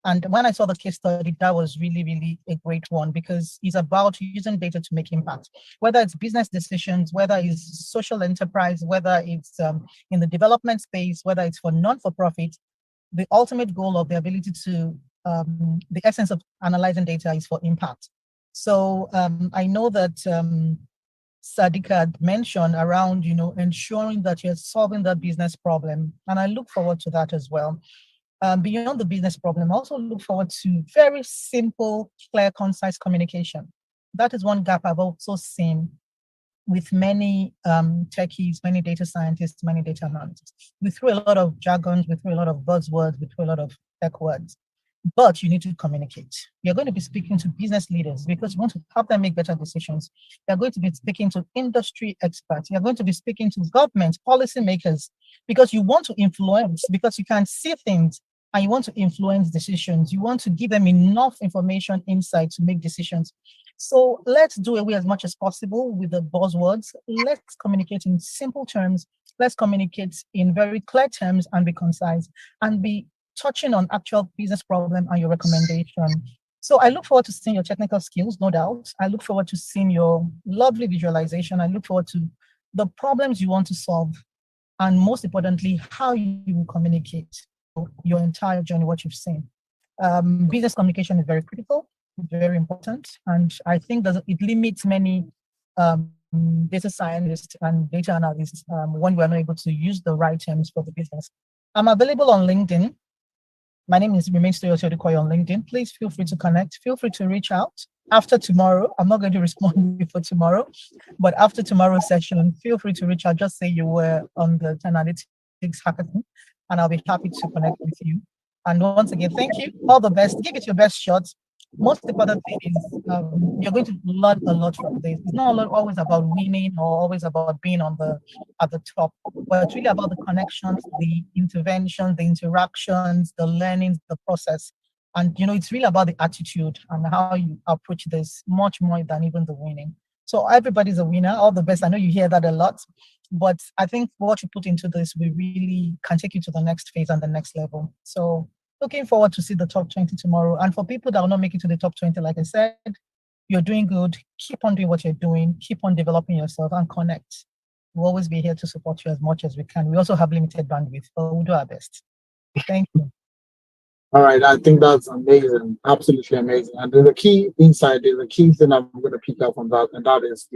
And when I saw the case study, that was really, really a great one because it's about using data to make impact, whether it's business decisions, whether it's social enterprise, whether it's in the development space, whether it's for non-for-profit. The ultimate goal of the ability to, the essence of analyzing data is for impact. So I know that Sadiq had mentioned around, ensuring that you're solving that business problem. And I look forward to that as well. Beyond the business problem, I also look forward to very simple, clear, concise communication. That is one gap I've also seen with many techies, many data scientists, many data analysts. We threw a lot of jargons, we threw a lot of buzzwords, we threw a lot of tech words. But you need to communicate. You're going to be speaking to business leaders because you want to help them make better decisions. You're going to be speaking to industry experts. You're going to be speaking to government, policymakers, because you want to influence, because you can see things and you want to influence decisions. You want to give them enough information, insight to make decisions. So let's do away as much as possible with the buzzwords. Let's communicate in simple terms. Let's communicate in very clear terms and be concise and be touching on actual business problem and your recommendation. So I look forward to seeing your technical skills, no doubt. I look forward to seeing your lovely visualization. I look forward to the problems you want to solve, and most importantly, how you will communicate your entire journey, what you've seen. Business communication is very critical, very important, and I think that it limits many data scientists and data analysts when we are not able to use the right terms for the business. I'm available on LinkedIn. My name is Remains Toyosi Odukoya on LinkedIn. Please feel free to connect. Feel free to reach out after tomorrow. I'm not going to respond before tomorrow, but after tomorrow's session, feel free to reach out. Just say you were on the 10 Analytics Hackathon, and I'll be happy to connect with you. And once again, thank you. All the best. Give it your best shot. Most important thing is you're going to learn a lot from this. It's not always about winning or always about being on the at the top, but it's really about the connections, the interventions, the interactions, the learnings, the process. And it's really about the attitude and how you approach this much more than even the winning. So everybody's a winner. All the best. I know you hear that a lot, but I think what you put into this, we really can take you to the next phase and the next level. So looking forward to see the top 20 tomorrow. And for people that will not make it to the top 20, like I said, you're doing good. Keep on doing what you're doing. Keep on developing yourself and connect. We'll always be here to support you as much as we can. We also have limited bandwidth, but we'll do our best. Thank you. All right, I think that's amazing, absolutely amazing. And there's a key insight, there's a key thing I'm going to pick up on that, and that is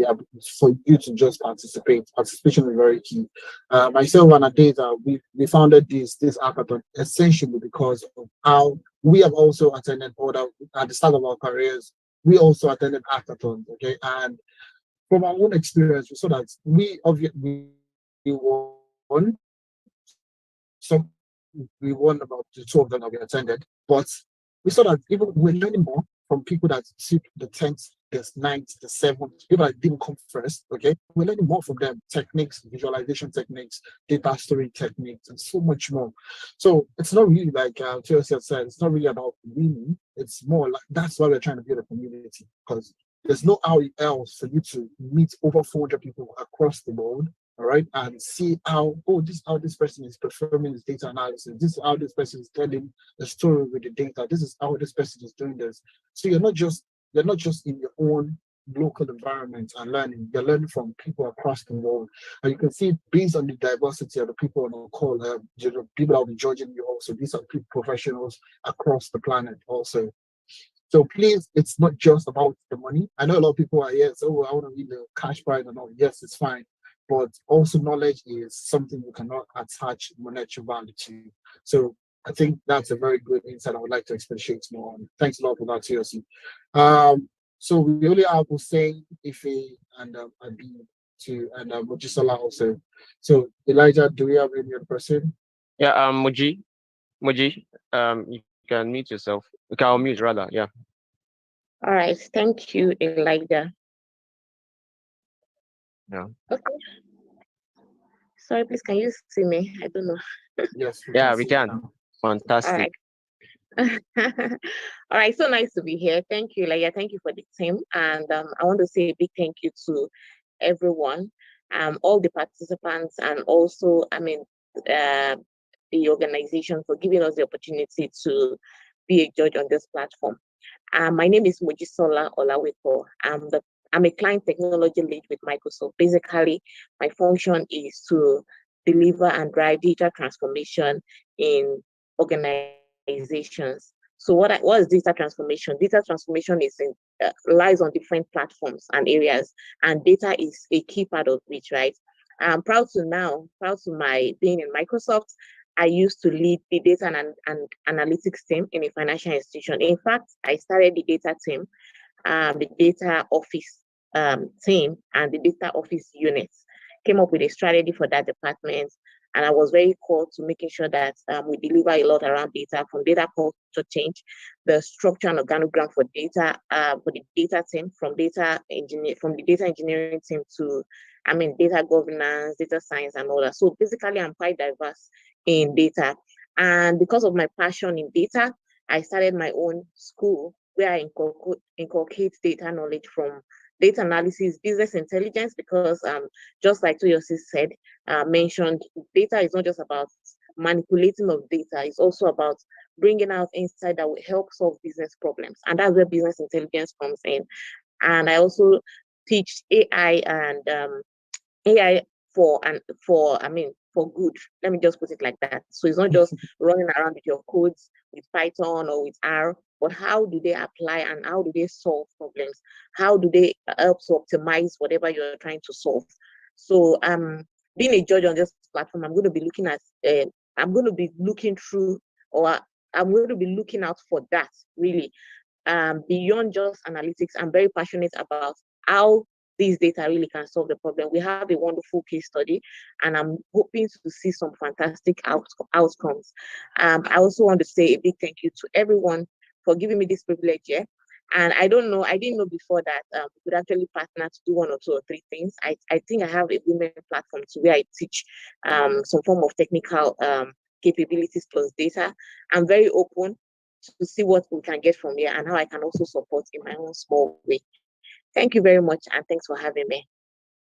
for you to just participate. Participation is very key. Myself and Adeza, we founded this hackathon essentially because of how we have also attended other at the start of our careers. We also attended hackathons, okay, and from our own experience, we saw that we obviously won. So we won about the two of them that we attended, but we saw that even we're learning more from people that took the 10th, the 9th, the 7th, people that didn't come first, okay? We're learning more from them, techniques, visualization techniques, data story techniques, and so much more. So it's not really like Chelsea said, it's not really about winning. It's more like, that's why we're trying to build a community, because there's no how else for you to meet over 400 people across the world, all right, and see how, this is how this person is performing his data analysis. This is how this person is telling the story with the data. This is how this person is doing this. So you're not just in your own local environment and learning. You're learning from people across the world, and you can see based on the diversity of the people on the call, people that will be judging you also. These are professionals across the planet also. So please, it's not just about the money. I know a lot of people are, yes, I want to read the cash prize and all. Yes, it's fine. But also knowledge is something you cannot attach monetary value to. So I think that's a very good insight I would like to expatiate more on. Thanks a lot for that, TLC. So we only have Hussein, Ife, and Abi and Mojisola also. So Elijah, do we have any other person? Yeah, Moji, you can mute yourself. You can unmute rather, yeah. All right, thank you, Elijah. Yeah. Okay. Sorry, please, can you see me? I don't know. Yes. We can. Fantastic. All right. All right, so nice to be here. Thank you, Elijah. Thank you for the team. And I want to say a big thank you to everyone, all the participants, and also, the organization for giving us the opportunity to be a judge on this platform. My name is Mojisola Olaweko. I'm a client technology lead with Microsoft. Basically, my function is to deliver and drive data transformation in organizations. So what is data transformation? Data transformation lies on different platforms and areas, and data is a key part of which, right? I'm proud to my being in Microsoft. I used to lead the data and analytics team in a financial institution. In fact, I started the data team, the data office team, and the data office units. Came up with a strategy for that department, and I was very core to making sure that we deliver a lot around data, from data culture change, the structure and organogram for data, for the data team, from the data engineering team to, data governance, data science, and all that. So basically, I'm quite diverse in data. And because of my passion in data, I started my own school where I inculcate data knowledge from data analysis, business intelligence, because just like Toyosi said, mentioned, data is not just about manipulating of data, it's also about bringing out insight that will help solve business problems. And that's where business intelligence comes in. And I also teach AI and AI for good. Let me just put it like that. So it's not just running around with your codes with Python or with R, but how do they apply and how do they solve problems? How do they help to optimize whatever you're trying to solve? So being a judge on this platform, I'm going to be looking at I'm going to be looking through, or I'm going to be looking out for that really. Beyond just analytics, I'm very passionate about how these data really can solve the problem. We have a wonderful case study, and I'm hoping to see some fantastic outcomes. I also want to say a big thank you to everyone for giving me this privilege here. And I didn't know before that we could actually partner to do one or two or three things. I think I have a women platform to where I teach some form of technical capabilities plus data. I'm very open to see what we can get from here and how I can also support in my own small way. Thank you very much, and thanks for having me.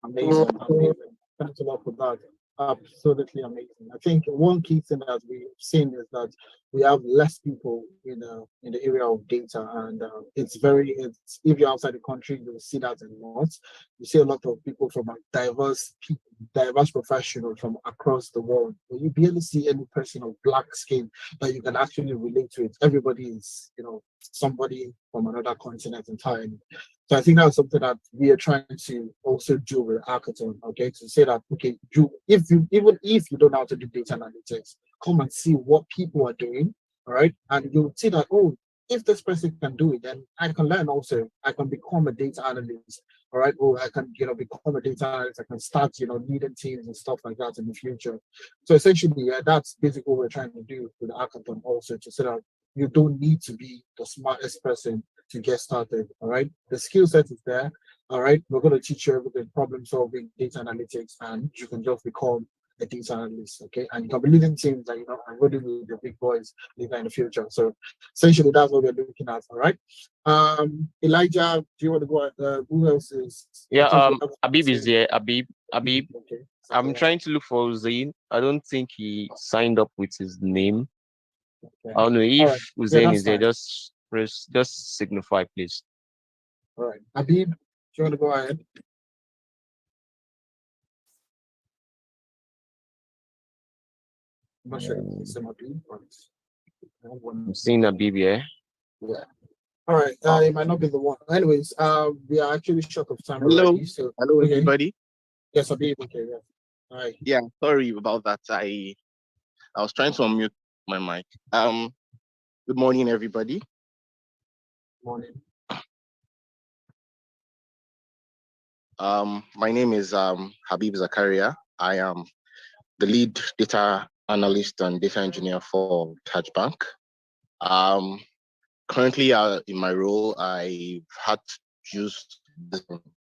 Amazing, amazing. Thanks a lot for that. Absolutely amazing. I think one key thing that we've seen is that we have less people in the area of data, and it's if you're outside the country, you'll see that a lot. You see a lot of people from diverse professionals from across the world. But you barely see any person of black skin that you can actually relate to it. Everybody is, somebody from another continent entirely. So I think that's something that we are trying to also do with Hackathon, okay? To say that, okay, even if you don't know how to do data analytics, come and see what people are doing, all right? And you'll see that, oh, if this person can do it, then I can learn also. I can become a data analyst, all right? Or I can, become a data analyst. I can start, leading teams and stuff like that in the future. So essentially, yeah, that's basically what we're trying to do with Hackathon also, to say that you don't need to be the smartest person to get started, all right? The skill set is there, all right? We're going to teach you everything, problem solving, data analytics, and you can just become a data analyst, okay? And you can be leading teams that, I'm going to be the big boys later in the future. So essentially, that's what we're looking at, all right? Elijah, do you want to go at, who else is? Yeah, Abib is there. Abib. Okay. I'm trying to look for Zain. I don't think he signed up with his name. Okay. I don't know if right. Hussein is there. Fine. Just signify, please. All right. Abib, do you want to go ahead? I'm not sure if it's Abib, but I'm seeing Abib here. Yeah. All right. It might not be the one. Anyways, we are actually short of time Hello. already. So Hello, okay. everybody. Yes, Abib. Okay. Yeah. All right. Yeah, sorry about that. I was trying to unmute my mic. Good morning, everybody. Morning. My name is Habib Zakaria. I am the lead data analyst and data engineer for Touch Bank. Currently, in my role, I've had to use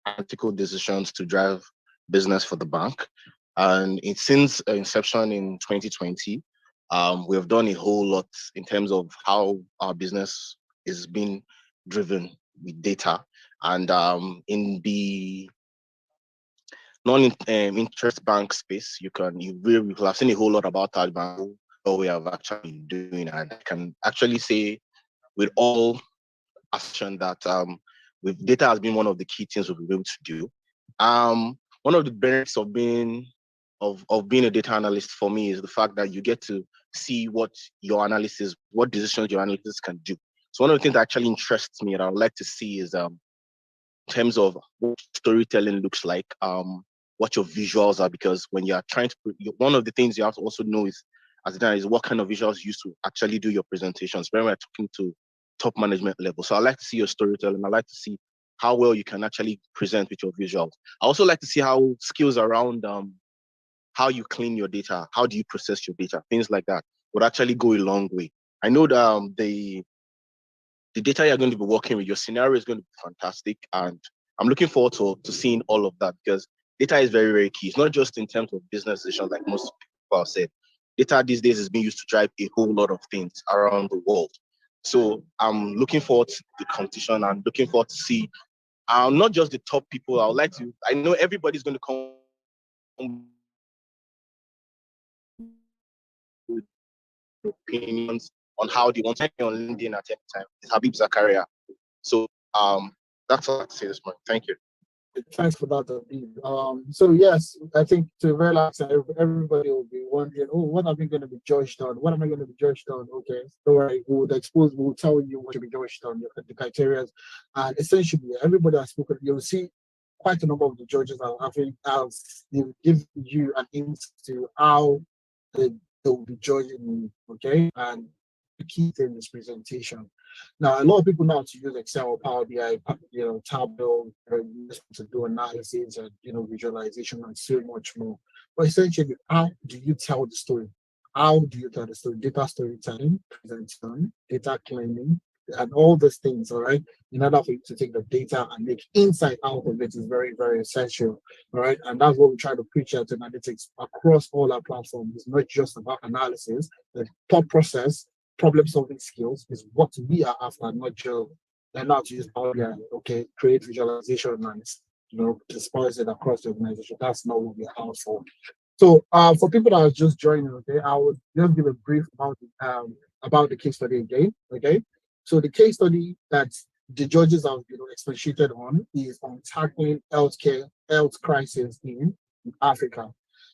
practical decisions to drive business for the bank. And since inception in 2020, we have done a whole lot in terms of how our business is being driven with data. And in the non-interest bank space, you will have seen a whole lot about our bank, what we have actually doing. And I can actually say with all assertion that with data has been one of the key things we've been able to do. One of the benefits of being a data analyst for me is the fact that you get to see what decisions your analysis can do. So one of the things that actually interests me and I would like to see is in terms of what storytelling looks like, what your visuals are, because when you're trying to, one of the things you have to also know is, as a data, is what kind of visuals you use to actually do your presentations when we're talking to top management level. So I like to see your storytelling. I like to see how well you can actually present with your visuals. I also like to see how skills around how you clean your data, how do you process your data, things like that would actually go a long way. I know that the data you're going to be working with, your scenario is going to be fantastic. And I'm looking forward to seeing all of that, because data is very, very key. It's not just in terms of business decisions, like most people have said. Data these days is being used to drive a whole lot of things around the world. So I'm looking forward to the competition. I'm looking forward to see not just the top people. I know everybody's going to come with opinions on how they want to be on LinkedIn at any time. It's Habib Zakaria. So that's all I have to say this morning. Thank you. Thanks for that, David. So yes, I think to realize that everybody will be wondering, oh, what am I going to be judged on? What am I going to be judged on? Okay, don't worry, we'll tell you what to be judged on, the criteria. And essentially, everybody has spoken, you'll see quite a number of the judges are having, they give you an hint to how they will be judging you, okay? And the key thing is presentation. Now, a lot of people know how to use Excel, Power BI, Tableau, to do analysis and, visualization and so much more. But essentially, how do you tell the story? How do you tell the story? Data storytelling, presentation, data cleaning, and all those things, all right? In order for you to take the data and make insight out of it is very, very essential, all right? And that's what we try to preach at analytics across all our platforms. It's not just about analysis. The thought process, problem-solving skills is what we are after, not just learn how to use Power BI, okay, create visualization and disperse it across the organization. That's not what we're out for. So for people that are just joining, okay, I would just give a brief about the case study again, okay? So the case study that the judges have expatiated on is on tackling health crisis in Africa.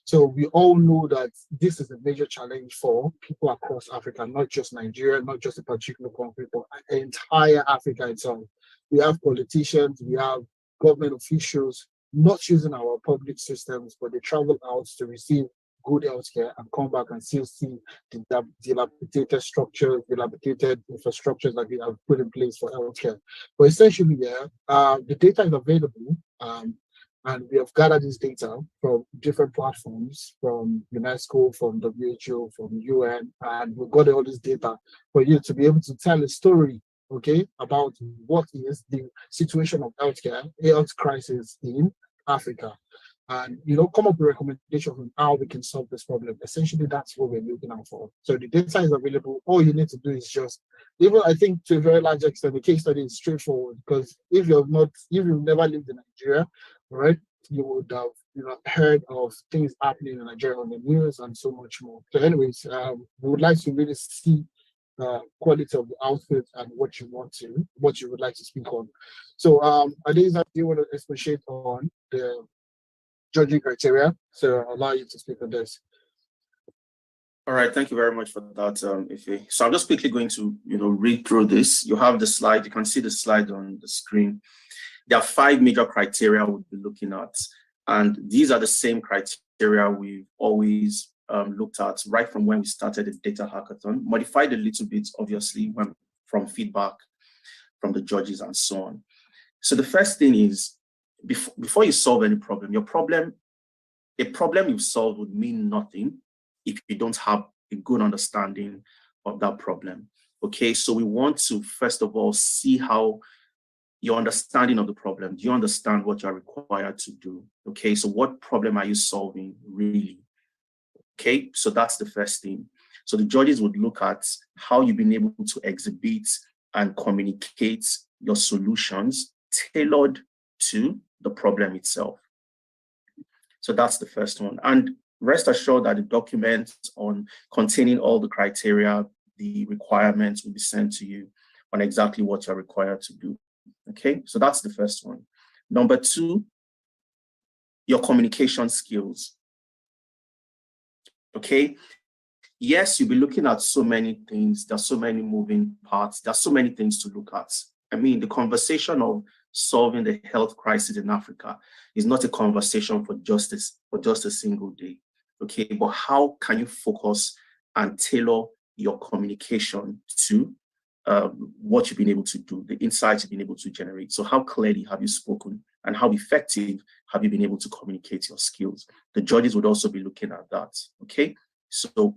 So we all know that this is a major challenge for people across Africa, not just Nigeria, not just a particular country, but entire Africa itself. We have politicians, we have government officials not using our public systems, but they travel out to receive good healthcare and come back and still see the dilapidated structures, dilapidated infrastructures that we have put in place for healthcare. But essentially, the data is available, and we have gathered this data from different platforms, from UNESCO, from WHO, from UN, and we've got all this data for you to be able to tell a story, okay, about what is the situation of health crisis in Africa. And come up with recommendations on how we can solve this problem. Essentially, that's what we're looking out for. So the data is available. All you need to do is just, even I think to a very large extent, the case study is straightforward, because if you've never lived in Nigeria, right, you would have heard of things happening in Nigeria on the news and so much more. So anyways, we would like to really see quality of the outfit and what you would like to speak on. So Adeza, do you want to expatiate on the judging criteria? So I'll allow you to speak on this. All right, thank you very much for that, Ife. So I'm just quickly going to read through this. You have the slide, you can see the slide on the screen. There are 5 major criteria we'll be looking at, and these are the same criteria we've always looked at right from when we started the data hackathon, modified a little bit, obviously, from feedback from the judges and so on. So the first thing is, before you solve any problem, a problem you've solved would mean nothing if you don't have a good understanding of that problem. Okay, so we want to first of all see how your understanding of the problem. Do you understand what you're required to do? Okay, so what problem are you solving really? Okay, so that's the first thing. So the judges would look at how you've been able to exhibit and communicate your solutions tailored to the problem itself. So that's the first one. And rest assured that the document containing all the criteria, the requirements will be sent to you on exactly what you're required to do. Okay, so that's the first one. Number 2, your communication skills. Okay, yes, you'll be looking at so many things. There's so many moving parts. There's so many things to look at. I mean, the conversation of solving the health crisis in Africa is not a conversation for just a single day. Okay, but how can you focus and tailor your communication to what you've been able to do, the insights you've been able to generate? So how clearly have you spoken, and how effective have you been able to communicate your skills? The judges would also be looking at that. Okay, so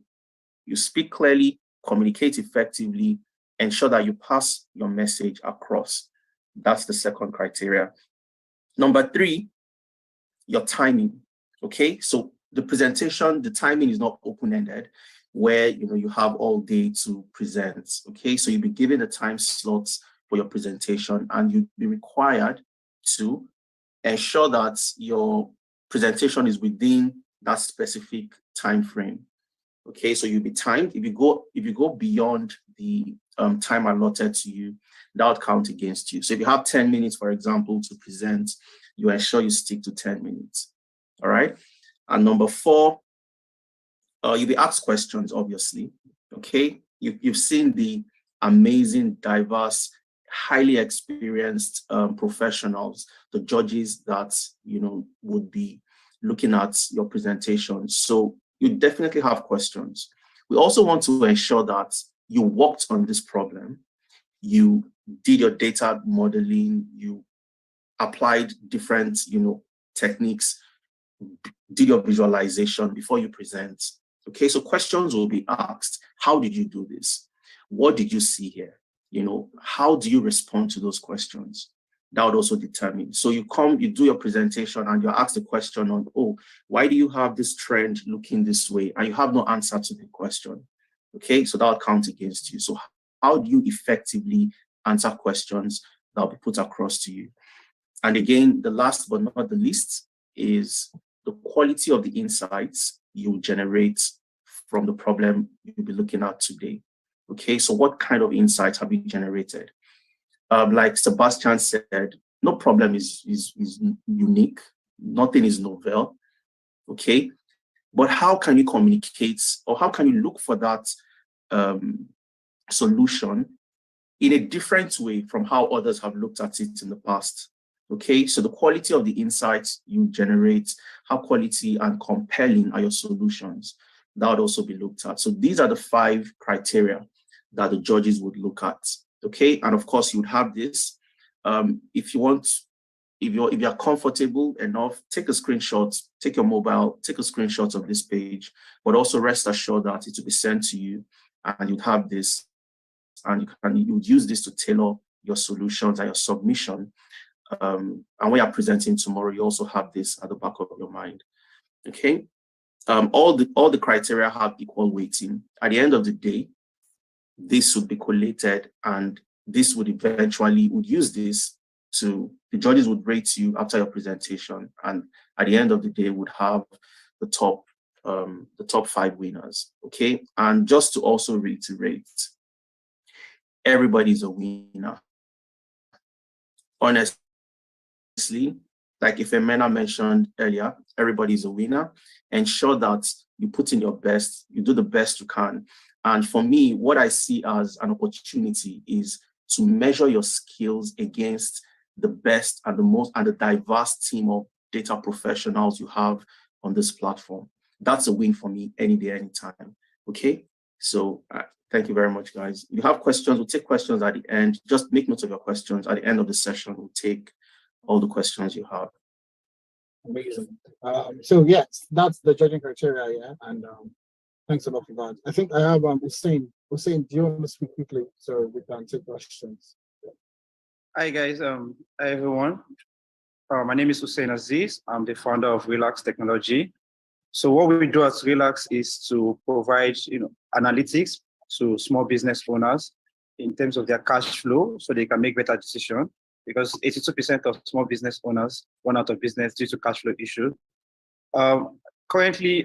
you speak clearly, communicate effectively, ensure that you pass your message across. That's the second criteria. Number 3, your timing. Okay, so the presentation, the timing is not open-ended, where you have all day to present. Okay, so you'll be given the time slots for your presentation, and you'll be required to ensure that your presentation is within that specific time frame. Okay, so you'll be timed. If you go beyond the time allotted to you, that would count against you. So if you have 10 minutes, for example, to present, you ensure you stick to 10 minutes. All right. And number 4, you'll be asked questions, obviously. Okay, you've seen the amazing, diverse, highly experienced professionals, the judges that would be looking at your presentation. So you definitely have questions. We also want to ensure that you worked on this problem, you did your data modeling, you applied different techniques, did your visualization before you present. Okay, so questions will be asked. How did you do this? What did you see here? How do you respond to those questions? That would also determine. So you do your presentation and you're asked a question on, oh, why do you have this trend looking this way? And you have no answer to the question. Okay, so that will count against you. So how do you effectively answer questions that will be put across to you? And again, the last but not the least is the quality of the insights you generate from the problem you'll be looking at today. Okay, so what kind of insights have you generated? Like Sebastian said, no problem is unique. Nothing is novel. Okay, but how can you communicate, or how can you look for that solution in a different way from how others have looked at it in the past? Okay, so the quality of the insights you generate, how quality and compelling are your solutions, that would also be looked at. So these are the 5 criteria that the judges would look at. Okay, and of course you would have this. If you're comfortable enough, take a screenshot, take your mobile, take a screenshot of this page, but also rest assured that it will be sent to you, and you'd have this, and you would use this to tailor your solutions and your submission. And when you're presenting tomorrow, you also have this at the back of your mind. Okay. All the criteria have equal weighting. At the end of the day, this would be collated, and this would eventually use this to, the judges would rate you after your presentation, and at the end of the day would have the top 5 winners. Okay. And just to also reiterate, everybody's a winner. Honestly, like if Emena mentioned earlier, everybody's a winner. Ensure that you put in your best, you do the best you can. And for me, what I see as an opportunity is to measure your skills against the best and the diverse team of data professionals you have on this platform. That's a win for me any day, anytime. Okay, so thank you very much, guys. If you have questions, we'll take questions at the end. Just make notes of your questions. At the end of the session, we'll take all the questions you have. Amazing. So yes, that's the judging criteria, yeah. And thanks a lot for that. I think I have Hussein. Hussein, do you want to speak quickly so we can take questions? Hi guys, hi everyone. My name is Hussein Aziz. I'm the founder of Relax Technology. So what we do at Relax is to provide, analytics to small business owners in terms of their cash flow, so they can make better decisions. Because 82% of small business owners went out of business due to cash flow issue. Currently,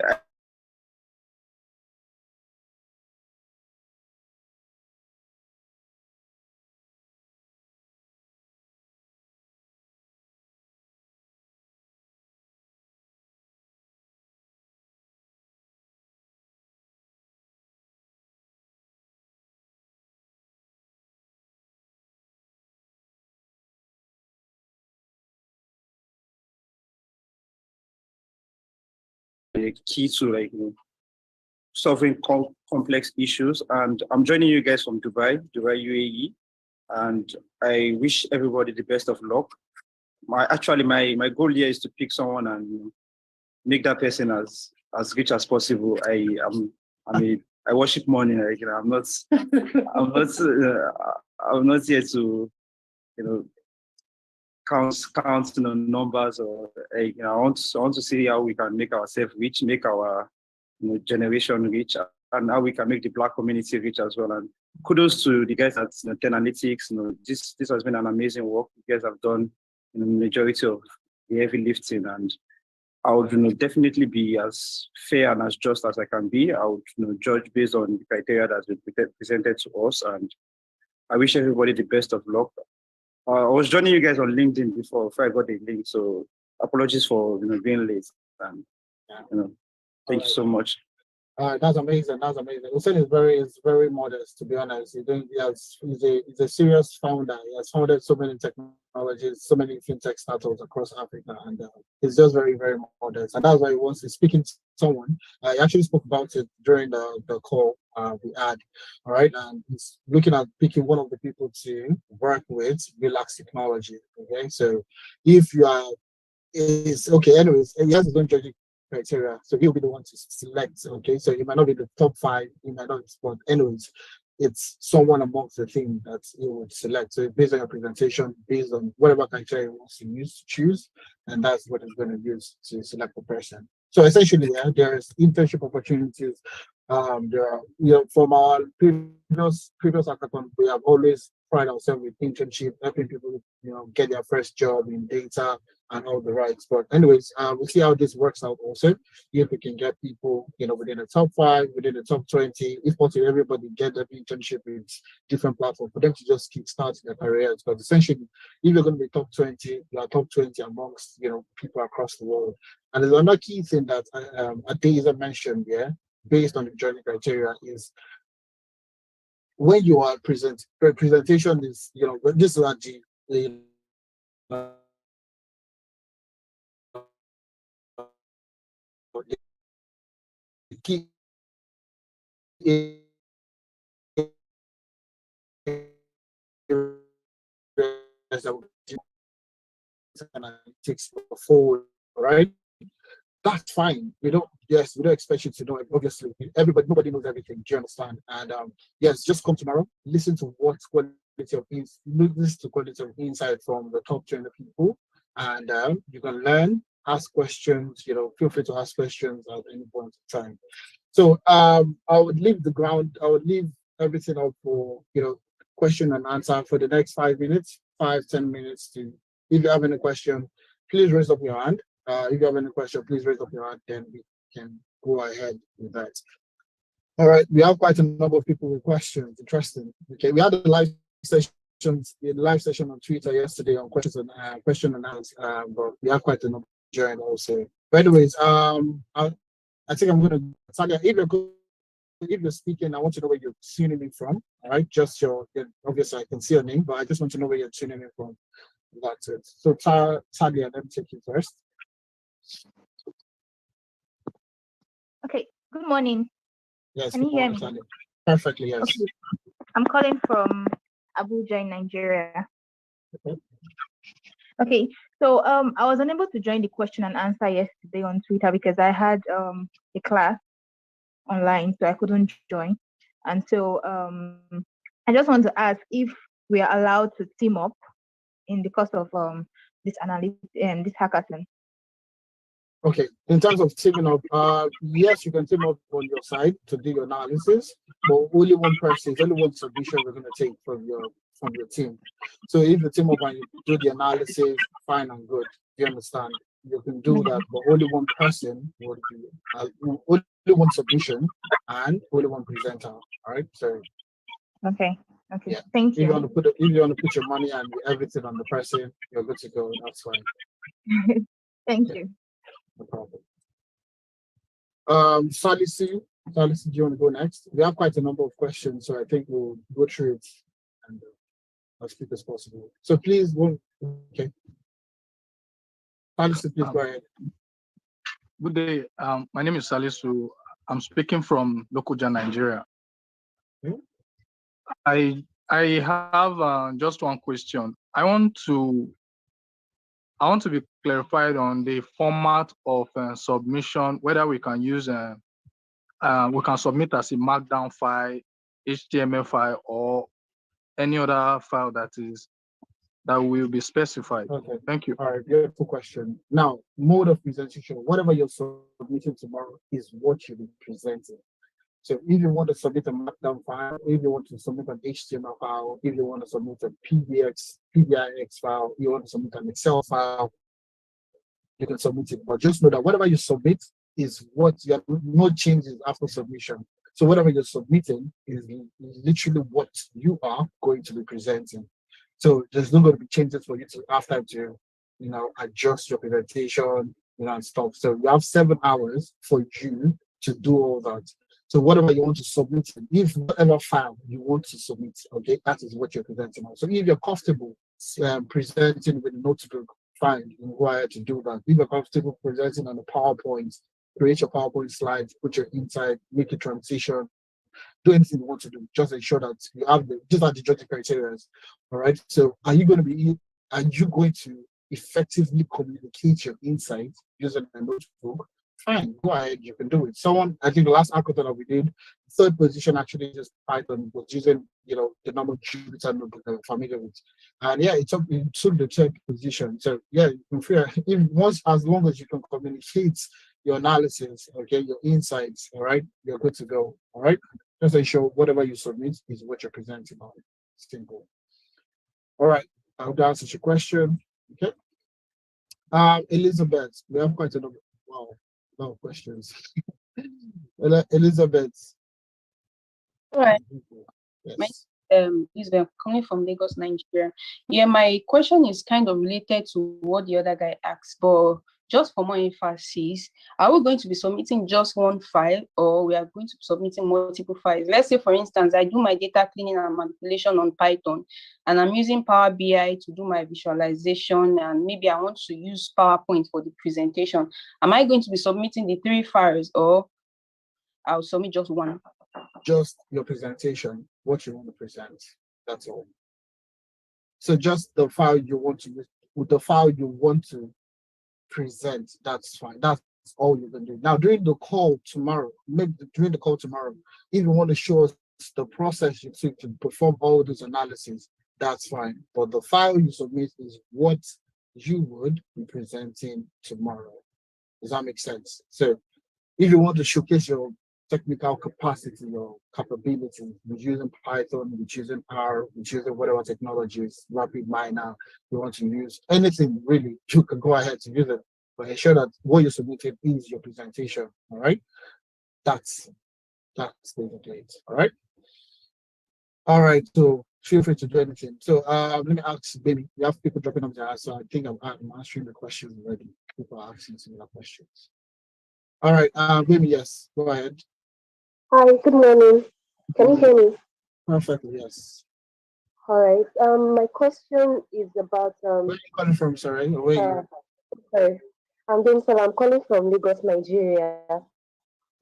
the key to solving complex issues. And I'm joining you guys from Dubai, UAE. And I wish everybody the best of luck. My goal here is to pick someone and make that person as rich as possible. I worship money. I'm not here to count numbers, or I want to see how we can make ourselves rich, make our generation rich, and how we can make the Black community rich as well. And kudos to the guys at 10 Analytics. This has been an amazing work. You guys have done the majority of the heavy lifting, and I would definitely be as fair and as just as I can be. I would judge based on the criteria that's been presented to us, and I wish everybody the best of luck. I was joining you guys on LinkedIn before I got the link, so apologies for being late. And thank you so much. That's amazing. That's amazing. Hussein is very modest, to be honest. He's a serious founder. He has founded so many technologies, so many fintech startups across Africa, and he's just very, very modest. And that's why he wants to speak to someone. I actually spoke about it during the call we had. All right, and he's looking at picking one of the people to work with, Relax Technology. Okay, so if you are is okay. Anyways, he has his own judging criteria, so he'll be the one to select. Okay, so he might not be the top 5, he might not, but anyways, it's someone amongst the team that he would select. So based on your presentation, based on whatever criteria he wants to use to choose, and that's what he's going to use to select the person. So essentially, yeah, there's internship opportunities. There are, from our previous hackathon, we have always pride ourselves with internship, helping people, get their first job in data and all the rights. But anyways, we'll see how this works out also. If we can get people, within the top 5, within the top 20, if possible, everybody get that internship with different platforms for them to just keep starting their careers. Because essentially, if you're going to be top 20, you are top 20 amongst, people across the world. And there's another key thing that Adeza mentioned here, based on the journey criteria, is when you are presentation is, this is actually the key analytics forward, right? That's fine. We don't expect you to know it. Obviously, nobody knows everything. Do you understand? And yes, just come tomorrow. Listen to quality of insight from the top 20 people, and you can learn, ask questions. Feel free to ask questions at any point in time. So I would leave everything up for question and answer for the next 5 minutes, 10 minutes. If you have any question, please raise up your hand. If you have any question, please raise up your hand, then we can go ahead with that. All right, we have quite a number of people with questions. Interesting. Okay, we had a live session on Twitter yesterday on question and answer, but we have quite a number join also. But anyways, I think I'm going to tell you, if you're speaking, I want to know where you're tuning in from. All right, just obviously I can see your name, but I just want to know where you're tuning in from. That's it. So Talia, let me take you first. Okay, good morning. Yes, can you hear me? Talia. Perfectly, yes. Okay. I'm calling from Abuja in Nigeria. Okay, so I was unable to join the question and answer yesterday on Twitter because I had a class online, so I couldn't join. And so I just want to ask if we are allowed to team up in the course of this this hackathon. Okay, in terms of teaming up, yes, you can team up on your side to do your analysis, but only one submission we're going to take from your team. So if you team up and you do the analysis, fine and good. You understand? You can do that, but only one person would be only one submission and only one presenter. All right. So okay. Yeah. Thank you. If you want to put your money and everything on the person, you're good to go. That's fine. Thank you. No problem. Salisu, do you want to go next? We have quite a number of questions, so I think we'll go through it and as quick as possible. So please, okay. Salisu, please go ahead. Good day. My name is Salisu. I'm speaking from Lokoja, Nigeria. I have just one question. I want to be clarified on the format of submission, whether we can use we can submit as a Markdown file, HTML file, or any other file that will be specified. Okay. Thank you. All right, beautiful question. Now, mode of presentation, whatever you're submitting tomorrow is what you'll be presenting. So if you want to submit a Markdown file, if you want to submit an HTML file, if you want to submit a PBIX file, you want to submit an Excel file, you can submit it. But just know that whatever you submit is what you have, no changes after submission. So whatever you're submitting is literally what you are going to be presenting. So there's not going to be changes for you to after to, adjust your presentation, and stuff. So you have 7 hours for you to do all that. So whatever you want to submit, if whatever file you want to submit, okay, that is what you're presenting on. So if you're comfortable presenting with a notebook, fine, you go ahead to do that. If you're comfortable presenting on a PowerPoint, create your PowerPoint slides, put your insight, make a transition, do anything you want to do. Just ensure that you have these are the judging criteria. All right. So are you going to effectively communicate your insight using a notebook? Fine, go ahead, you can do it. I think the last hackathon that we did, third position actually just Python was using, the normal Jupyter notebook that we're familiar with. And yeah, it took the third position. So yeah, you can feel as long as you can communicate your analysis, okay, your insights, all right, you're good to go. All right. Just ensure whatever you submit is what you're presenting on. Simple. All right. I hope that answers your question. Okay. Elizabeth, we have quite a lot of questions. Elizabeth. All right. Yes. Isabel, coming from Lagos, Nigeria. Yeah, my question is kind of related to what the other guy asked, but just for more emphasis, are we going to be submitting just one file, or we are going to be submitting multiple files? Let's say, for instance, I do my data cleaning and manipulation on Python, and I'm using Power BI to do my visualization, and maybe I want to use PowerPoint for the presentation. Am I going to be submitting the 3 files, or I'll submit just one? Just your presentation, what you want to present. That's all. So just the file you want to use, with the file you want to present, that's fine. That's all you can do. Now, during the call tomorrow, if you want to show us the process you took to perform all those analyses, that's fine. But the file you submit is what you would be presenting tomorrow. Does that make sense? So if you want to showcase your technical capacity or capability, with using Python, with using R, with using whatever technologies, Rapid Miner, you want to use anything really, you can go ahead to use it, but ensure that what you submitted is your presentation. All right, that's basically it. All right. All right. So feel free to do anything. So let me ask, baby. We have people dropping up there, so I think I'm answering the questions already. People are asking similar questions. All right, baby. Yes, go ahead. Hi, good morning. Can you hear me? Perfectly, yes. All right. My question is about Where are you calling from, sorry? Sorry. I'm calling from Lagos, Nigeria.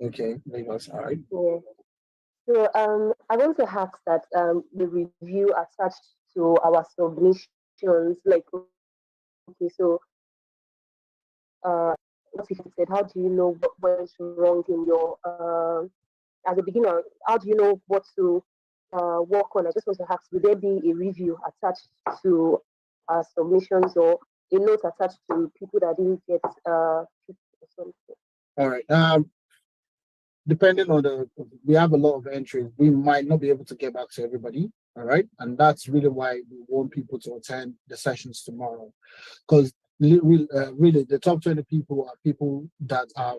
Okay, Lagos, all right. Yeah. So I want to ask that the review attached to our submissions, like okay, so what if you said, how do you know what went wrong in your as a beginner, how do you know what to work on? I just want to ask, will there be a review attached to submissions or a note attached to people that didn't get something? All right. Depending on we have a lot of entries. We might not be able to get back to everybody. All right. And that's really why we want people to attend the sessions tomorrow. Because really, the top 20 people are people that are,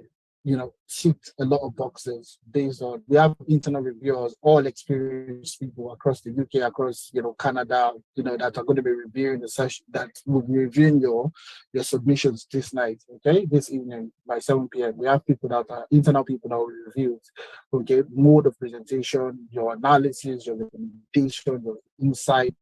ticked a lot of boxes based on, we have internal reviewers, all experienced people across the UK, across, Canada, that are going to be reviewing the session, that will be reviewing your submissions this night, okay, this evening by 7 p.m. We have people that are internal people that will review it, okay, mode of presentation, your analysis, your recommendation, your insight.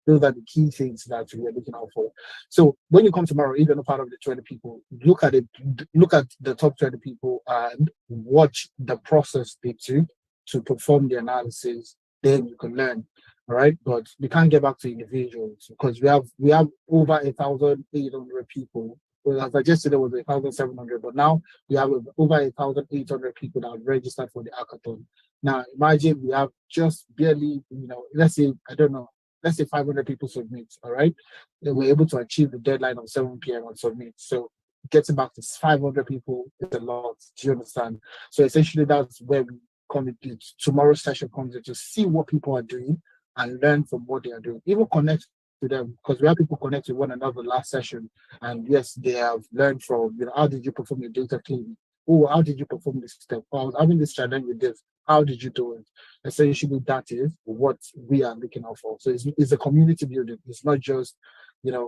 Those are the key things that we are looking out for. So when you come tomorrow, even a part of the 20 people, look at the top 20 people and watch the process they took to perform the analysis. Then you can learn. All right. But we can't get back to individuals because we have over 1,800 people. Well, as I just said, it was 1,700, but now we have over 1,800 people that have registered for the hackathon. Now imagine we have just barely, let's say, I don't know, let's say 500 people submit, all right? Then we're able to achieve the deadline of 7 p.m. on submit. So getting back to 500 people is a lot, do you understand? So essentially that's where we come into tomorrow's session comes in to see what people are doing and learn from what they are doing. Even connect to them, because we have people connect with one another last session, and yes, they have learned from, how did you perform your data cleaning? Oh, how did you perform this step? Oh, I was having this challenge with this. How did you do it? Essentially, that is what we are looking out for. So it's a community building. It's not just,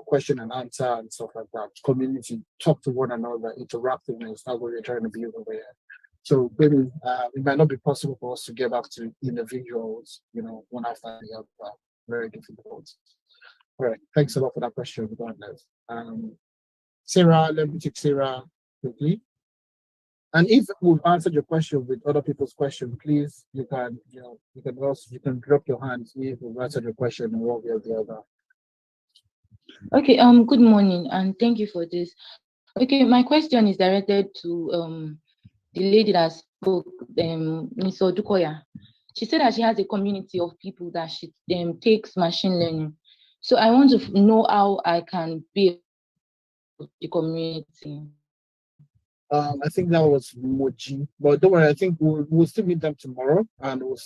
question and answer and stuff like that. Community, talk to one another, interactiveness. That's what we're trying to build over here. So maybe it might not be possible for us to get back to individuals, one after the other. Very difficult. All right. Thanks a lot for that question, regardless. Sarah, let me take Sarah quickly. And if we've answered your question with other people's question, please, you can drop your hands if we've answered your question in one way or the other. Okay, good morning and thank you for this. Okay, my question is directed to the lady that spoke, Ms. Odukoya. She said that she has a community of people that she takes machine learning. So I want to know how I can be the community. I think that was Moji, but don't worry. I think we'll still meet them tomorrow, and we'll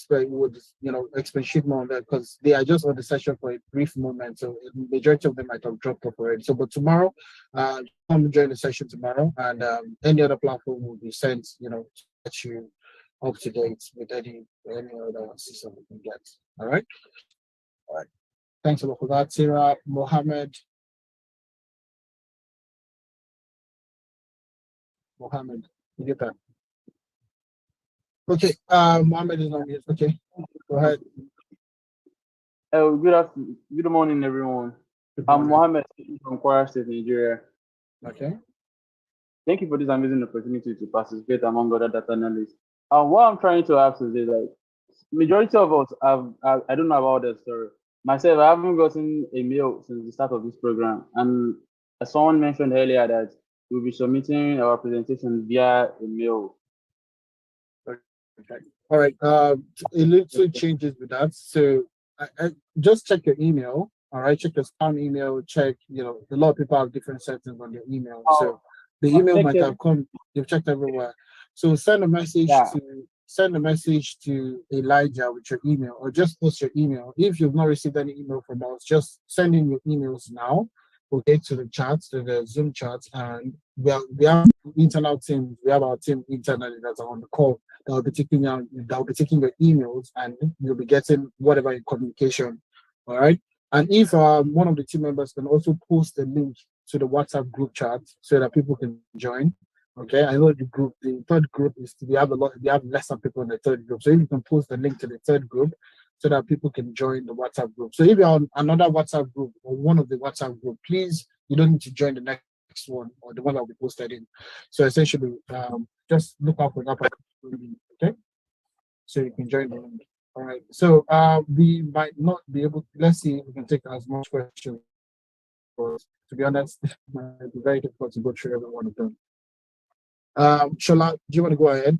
expatiate more on that, because they are just on the session for a brief moment. So the majority of them might have dropped off already. So, but tomorrow, come join the session tomorrow, and any other platform will be sent, to get you up to date with any other system we can get. All right. Thanks a lot for that, Sarah. Mohammed, you get that? Okay, Mohammed is on mute. Okay, go ahead. Oh, good morning, everyone. I'm Mohammed from Kwara State, Nigeria. Okay. Thank you for this amazing opportunity to participate among other data analysts. What I'm trying to ask is like, majority of us I don't know about this story. Myself, I haven't gotten a mail since the start of this program. And as someone mentioned earlier that we'll be submitting our presentation via a mail. Okay. All right. A little changes with that. So I just check your email. All right. Check your spam email. Check. A lot of people have different settings on their email. So the email might have come. You've checked everywhere. So send a message to Elijah with your email, or just post your email. If you've not received any email from us, just send in your emails now. Okay, to the chat, to the Zoom chat, and we have internal teams. We have our team internally that's on the call. They'll be taking your emails, and you'll be getting whatever in communication. All right. And if one of the team members can also post a link to the WhatsApp group chat so that people can join. Okay, I know the third group we have lesser people in the third group. So if you can post the link to the third group so that people can join the WhatsApp group. So if you're on another WhatsApp group or one of the WhatsApp group, please, you don't need to join the next one or the one that will be posted in. So essentially, just look out for that. Okay, so you can join the link. All right. So we might not be able. Let's see if we can take as much questions. But to be honest, it might be very difficult to go through every one of them. Shola, do you want to go ahead?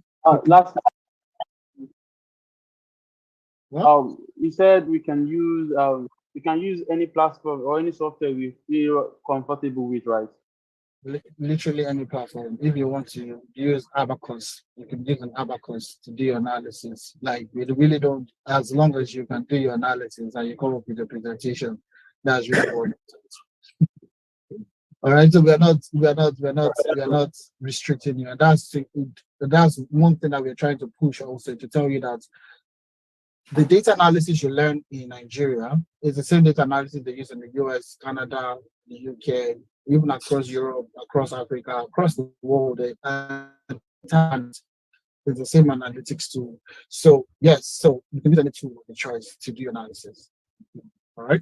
You said we can use any platform or any software we feel comfortable with, right? Literally any platform. If you want to use Abacus, you can use an Abacus to do your analysis. Like, we really don't, as long as you can do your analysis and you come up with a presentation, that's really what it is. All right, so we're not restricting you, and that's one thing that we're trying to push also, to tell you that the data analysis you learn in Nigeria is the same data analysis they use in the US, Canada, the UK, even across Europe, across Africa, across the world. And it's the same analytics tool. So yes, so you can use any tool of your choice to do analysis. All right.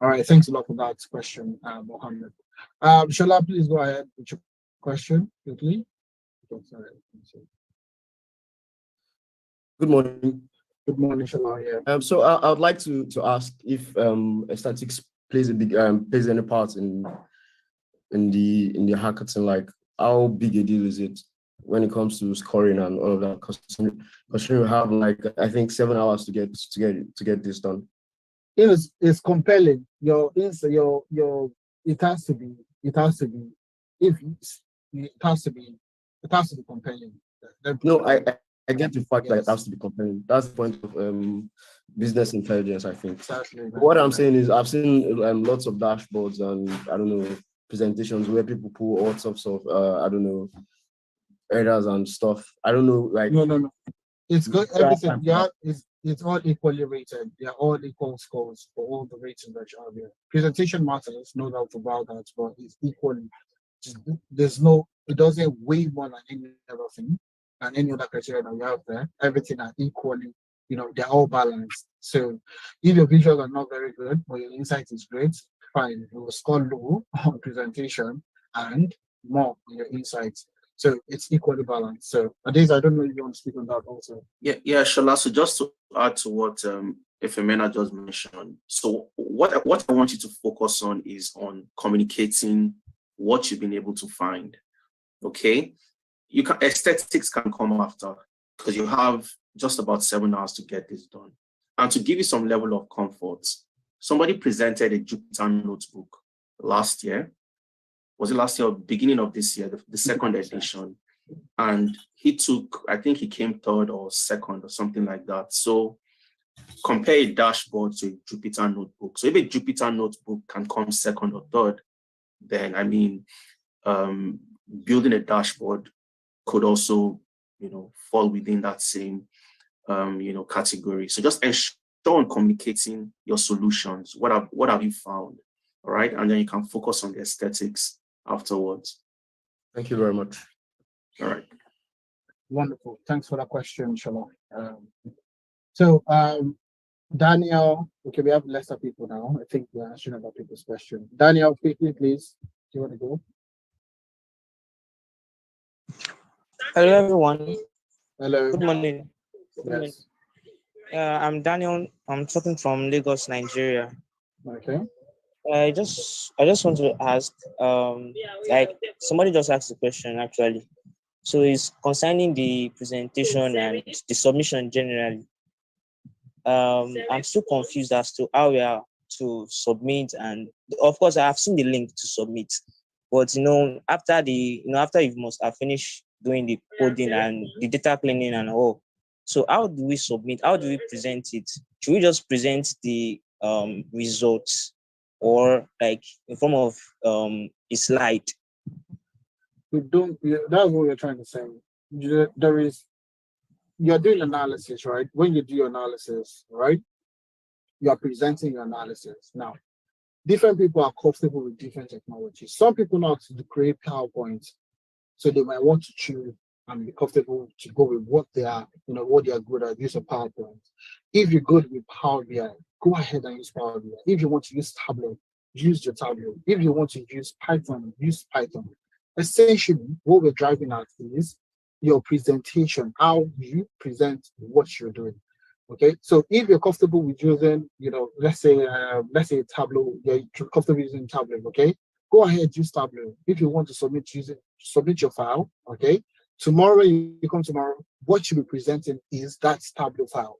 All right, thanks a lot for that question, Mohammed. Shola, please go ahead with your question quickly. Good morning. Good morning, Shola. Yeah. So I would like to ask if statistics plays any part in the hackathon. Like, how big a deal is it when it comes to scoring and all of that? Because you have, like, I think 7 hours to get this done. It's compelling. It has to be compelling. No, I get the fact that it has to be compelling. That's the point of business intelligence, I think. Exactly. What I'm saying is I've seen lots of dashboards and I don't know presentations where people pull all sorts of I don't know errors and stuff. I don't know, like no. It's good. Everything. Yeah, it's all equally rated. They're all equal scores for all the ratings that you have here. Presentation matters, no doubt about that, but it's equally. There's no. It doesn't weigh more than any other thing and any other criteria that we have there. Everything are equally. They're all balanced. So if your visuals are not very good, but your insight is great, fine. You will score low on presentation and more on your insights. So it's equally balanced. So Ades, I don't know if you want to speak on that also. Yeah, Shola. So just to add to what Ifemena just mentioned. So what I want you to focus on is on communicating what you've been able to find. Okay, aesthetics can come after because you have just about 7 hours to get this done. And to give you some level of comfort, somebody presented a Jupyter notebook last year. Was it last year or beginning of this year, the second edition? And I think he came third or second or something like that. So compare a dashboard to a Jupyter notebook. So if a Jupyter notebook can come second or third, then building a dashboard could also, fall within that same, category. So just ensure on communicating your solutions. What have you found? All right. And then you can focus on the aesthetics afterwards. Thank you very much. All right. Wonderful. Thanks for that question, Shola. So Daniel, okay, we have lesser people now. I think we're answering other people's question. Daniel, quickly, please. Do you want to go? Hello, everyone. Hello. Good morning. Yes. I'm Daniel. I'm talking from Lagos, Nigeria. Okay. I just want to ask, like somebody just asked a question actually. So it's concerning the presentation and the submission generally. I'm still confused as to how we are to submit, and of course I have seen the link to submit, but after you must have finished doing the coding and the data cleaning and all. So how do we submit? How do we present it? Should we just present the results or like in form of a slide? We don't. That's what we're trying to say. You're doing analysis, right? When you do your analysis, right, you're presenting your analysis. Now, different people are comfortable with different technologies. Some people know how to create PowerPoint, so they might want to choose and be comfortable to go with what they are, what they are good at, use a PowerPoint. If you're good with Power BI, go ahead and use Power BI. If you want to use Tableau, use your Tableau. If you want to use Python, use Python. Essentially, what we're driving at is your presentation, how you present what you're doing. Okay, so if you're comfortable with using, let's say Tableau, you're comfortable using Tableau, okay, go ahead, use Tableau. If you want to submit your file, okay, tomorrow, what you'll be presenting is that Tableau file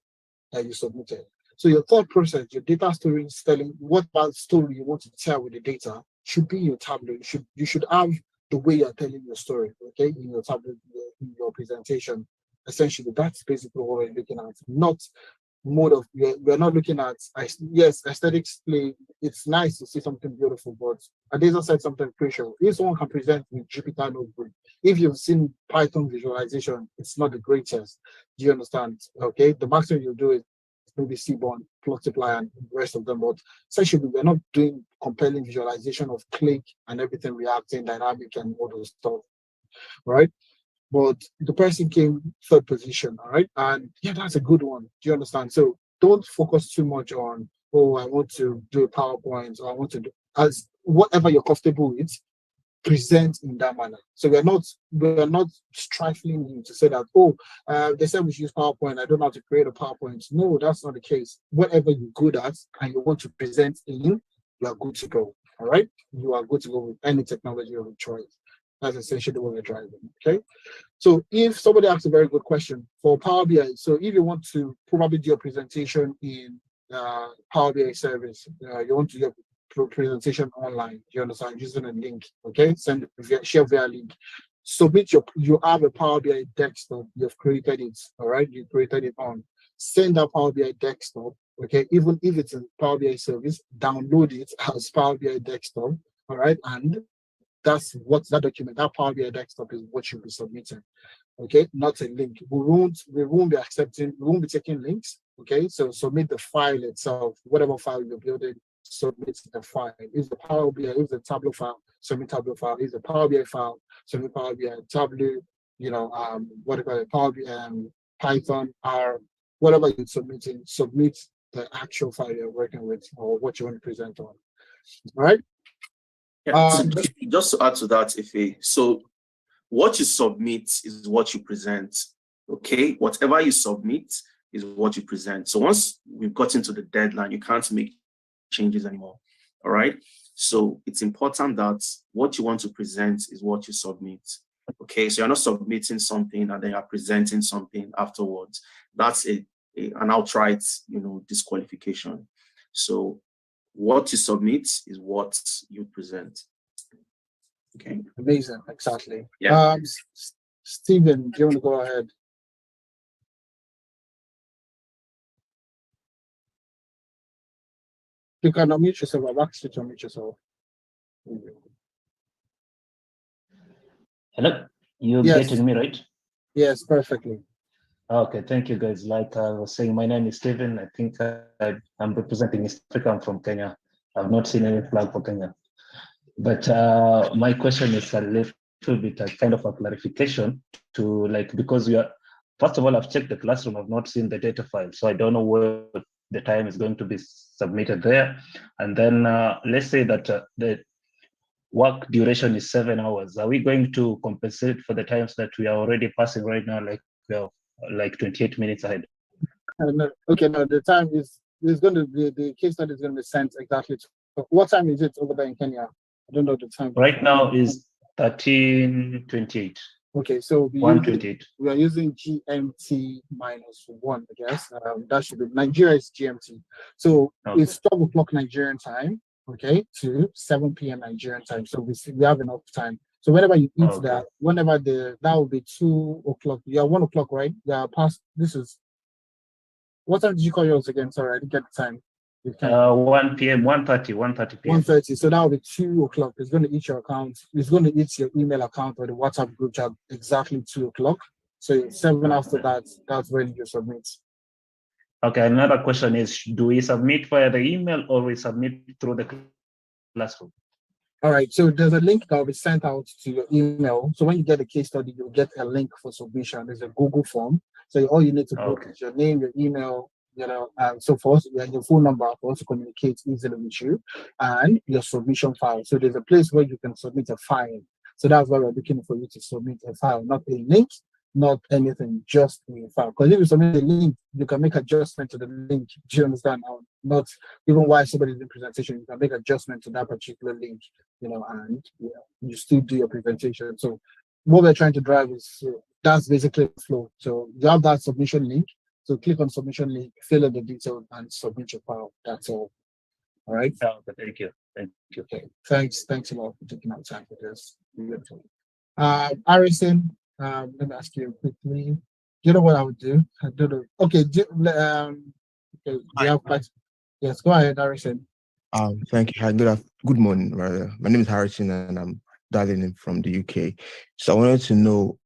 that you submitted. So your thought process, your data story is telling what about story you want to tell with the data should be your Tableau. You should have the way you're telling your story, okay, in your Tableau, in your presentation. Essentially, that's basically what we're looking at, not mode of, we're not looking at, yes, aesthetics play, it's nice to see something beautiful, but Adesa said something crucial. If someone can present with Jupyter Notebook, if you've seen Python visualization, it's not the greatest. Do you understand? Okay, the maximum you do is maybe Seaborn, Multiply, and the rest of them, but essentially we're not doing compelling visualization of click and everything reacting, dynamic, and all those stuff, right? But the person came third position, all right? And yeah, that's a good one. Do you understand? So don't focus too much on, oh, I want to do a PowerPoint, or I want to do, as whatever you're comfortable with, present in that manner. So we're not stifling you to say that, oh, they said we should use PowerPoint, I don't know how to create a PowerPoint. No, that's not the case. Whatever you're good at and you want to present in, you are good to go. All right? You are good to go with any technology of your choice. That's essentially what we're driving. Okay. So if somebody asks a very good question for Power BI, so if you want to probably do a presentation in Power BI service, you want to do a presentation online, you understand, using a link, okay, share via link. submit you have a Power BI desktop, you've created it, all right? You created it on. Send that Power BI desktop, okay? Even if it's a Power BI service, download it as Power BI desktop, all right? And that's what that document, that Power BI desktop is what you'll be submitting. Okay, not a link. We won't be accepting, we won't be taking links. Okay, so submit the file itself, whatever file you're building, submit the file. If the Power BI, if the Tableau file, submit Tableau file. If the Power BI file, submit Power BI, Tableau, what do you call it, Power BI, Python, R, whatever you're submitting, submit the actual file you're working with or what you want to present on. All right. Yeah, so just to add to that, Ife, so what you submit is what you present. Okay, whatever you submit is what you present. So once we've gotten to the deadline, you can't make changes anymore. All right. So it's important that what you want to present is what you submit. Okay, so you're not submitting something and then you're presenting something afterwards. That's an outright, disqualification. So what you submit is what you present. Okay. Amazing. Exactly. Yeah. Stephen, do you want to go ahead? You can unmute yourself. I've asked you to unmute yourself. Hello, you're Yes. getting me right? Yes, perfectly. Okay, thank you guys. Like I was saying, my name is Stephen. I think I'm representing East Africa. I'm from Kenya. I've not seen any flag for Kenya. But my question is a little bit kind of a clarification to because first of all, I've checked the classroom. I've not seen the data file. So I don't know where the time is going to be submitted there. And then let's say that the work duration is 7 hours. Are we going to compensate for the times that we are already passing right now, like 28 minutes ahead? Okay, no, the time is going to be, the case study is going to be sent exactly to, what time is it over there in Kenya? I don't know the time. Right now is 13:28. Okay, so we are using GMT -1, I guess. That should be, Nigeria is GMT. So it's 12 o'clock Nigerian time, okay, to 7 p.m. Nigerian time. So we have enough time. So whenever you eat that, that will be 2 o'clock. Yeah, 1 o'clock, right? Yeah, past, this is, what time did you call yours again? Sorry, I didn't get the time. 1 p.m., 1:30 p.m. 1:30. So that will be 2 o'clock. It's going to eat your account. It's going to eat your email account or the WhatsApp group chat exactly 2 o'clock. So 7 after that, that's when you submit. Okay, another question is, do we submit via the email or we submit through the classroom? All right, so there's a link that will be sent out to your email. So when you get the case study, you'll get a link for submission. There's a Google form. So all you need to put is your name, your email, so for us, your phone number for us to communicate easily with you, and your submission file. So there's a place where you can submit a file. So that's why we're looking for you to submit a file, not a link, not anything, just a file. Because if you submit a link, you can make adjustment to the link. Do you understand now? Not even while somebody's doing presentation, you can make adjustment to that particular link, and you still do your presentation. So what we're trying to drive is that's basically the flow. So you have that submission link. So click on submission link, fill in the details, and submit your file. That's all. All right. Okay, thank you. Thank you. Okay. Thanks a lot for taking out time for this. Harrison, let me ask you quickly. You know what I would do? I don't know. Okay. Yes, go ahead, Harrison. Thank you. Hi, good morning, rather. My name is Harrison, and I'm dialing in from the UK. So I wanted to know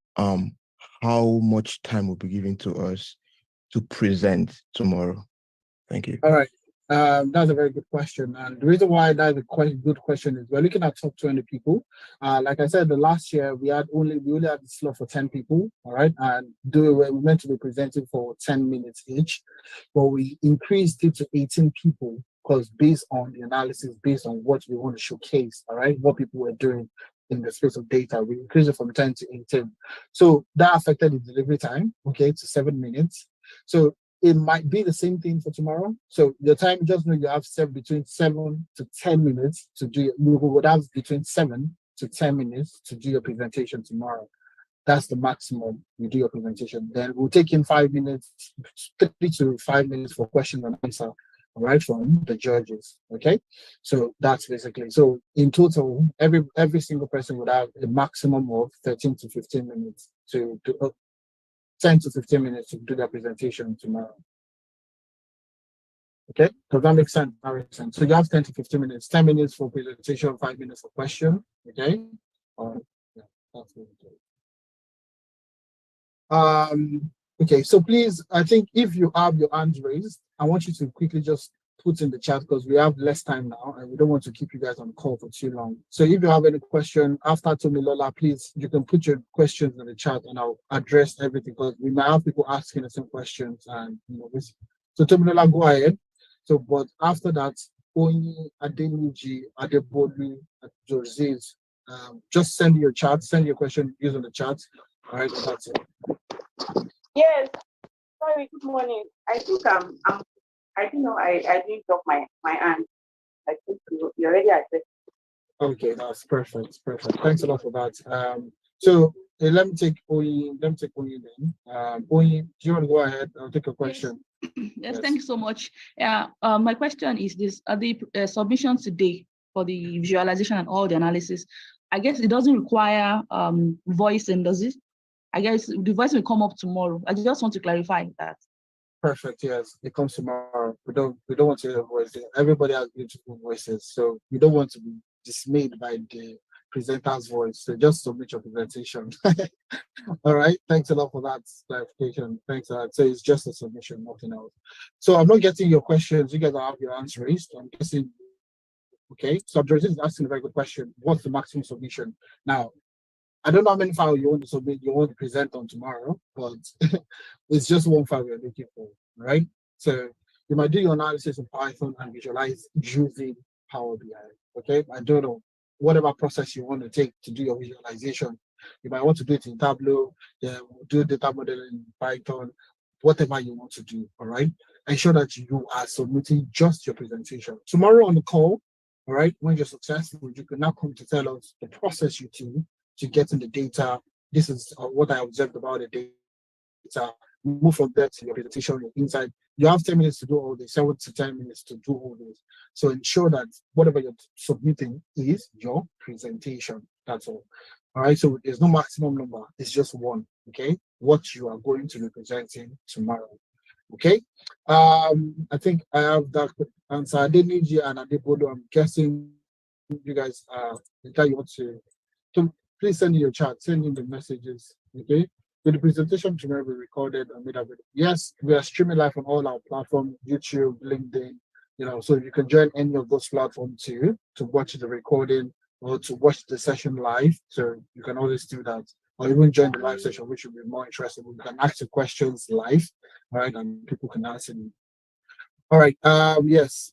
how much time will be given to us to present tomorrow. Thank you. All right. That's a very good question. And the reason why that's a quite good question is we're looking at top 20 people. Like I said, the last year we only had the slot for 10 people. All right. And we're meant to be presenting for 10 minutes each, but we increased it to 18 people because based on the analysis, based on what we want to showcase, all right, what people were doing in the space of data, we increased it from 10 to 18. So that affected the delivery time, okay, to 7 minutes. So it might be the same thing for tomorrow. So your time, just know you have between 7 to 10 minutes to do. You would have between 7 to 10 minutes to do your presentation tomorrow. That's the maximum you do your presentation. Then we'll take in 5 minutes, 3 to 5 minutes for questions and answer. all right, from the judges. Okay, so that's basically, so in total, every single person would have a maximum of 13 to 15 minutes to do 10 to 15 minutes to do their presentation tomorrow. Okay, does that make sense? That makes sense. So you have 10 to 15 minutes, 10 minutes for presentation, 5 minutes for question. Okay. Yeah, that's what it is. Okay, so please, I think if you have your hands raised, I want you to quickly just put in the chat because we have less time now and we don't want to keep you guys on call for too long. So if you have any question after Tomilola, please, you can put your questions in the chat and I'll address everything because we might have people asking the same questions and so Tomilola, go ahead. So, but after that, Oni, Adeniji, Adebolu, Joseph, just send your chat, send your question using the chat. All right, that's it. Yes. Sorry. Good morning. I think I didn't know I didn't drop my hand. I think you already addressed. Okay, that's perfect. Perfect. Thanks a lot for that. So let me take Oyi. Then. Oyi, do you want to go ahead? I'll take a question. Yes, thank you so much. Yeah, my question is this: are the submissions today for the visualization and all the analysis? I guess it doesn't require voicing, does it? I guess the voice will come up tomorrow. I just want to clarify that. Perfect. Yes, it comes tomorrow. We don't want to hear your voice. Everybody has beautiful voices, so you don't want to be dismayed by the presenter's voice. So just submit your presentation. All right. Thanks a lot for that clarification. Thanks a lot. So it's just a submission, nothing else. So I'm not getting your questions. You guys have your hands raised. I'm guessing. Okay. So Abdulaziz is asking a very good question. What's the maximum submission? Now, I don't know how many files you want to submit, you want to present on tomorrow, but it's just one file we're looking for, right? So you might do your analysis in Python and visualize using Power BI, okay? I don't know, whatever process you want to take to do your visualization. You might want to do it in Tableau, do data modeling in Python, whatever you want to do, all right? Ensure that you are submitting just your presentation. Tomorrow on the call, all right, when you're successful, you can now come to tell us the process you do to getting the data. This is what I observed about the data. Move from there to your presentation, your insight. You have 10 minutes to do all this, 7 to 10 minutes to do all this. So ensure that whatever you're submitting is your presentation. That's all. All right, so there's no maximum number, it's just one, okay? What you are going to be presenting tomorrow. Okay, I think I have that answer. Adeniji and Adebolu, I'm guessing you guys you want to please send in your chat, send in the messages. Okay, so the presentation tomorrow will be recorded and made available. Yes, we are streaming live on all our platforms, YouTube, LinkedIn, so you can join any of those platforms to watch the recording or to watch the session live. So you can always do that. Or even join the live session, which will be more interesting. You can ask the questions live, all right, and people can answer them. All right, yes.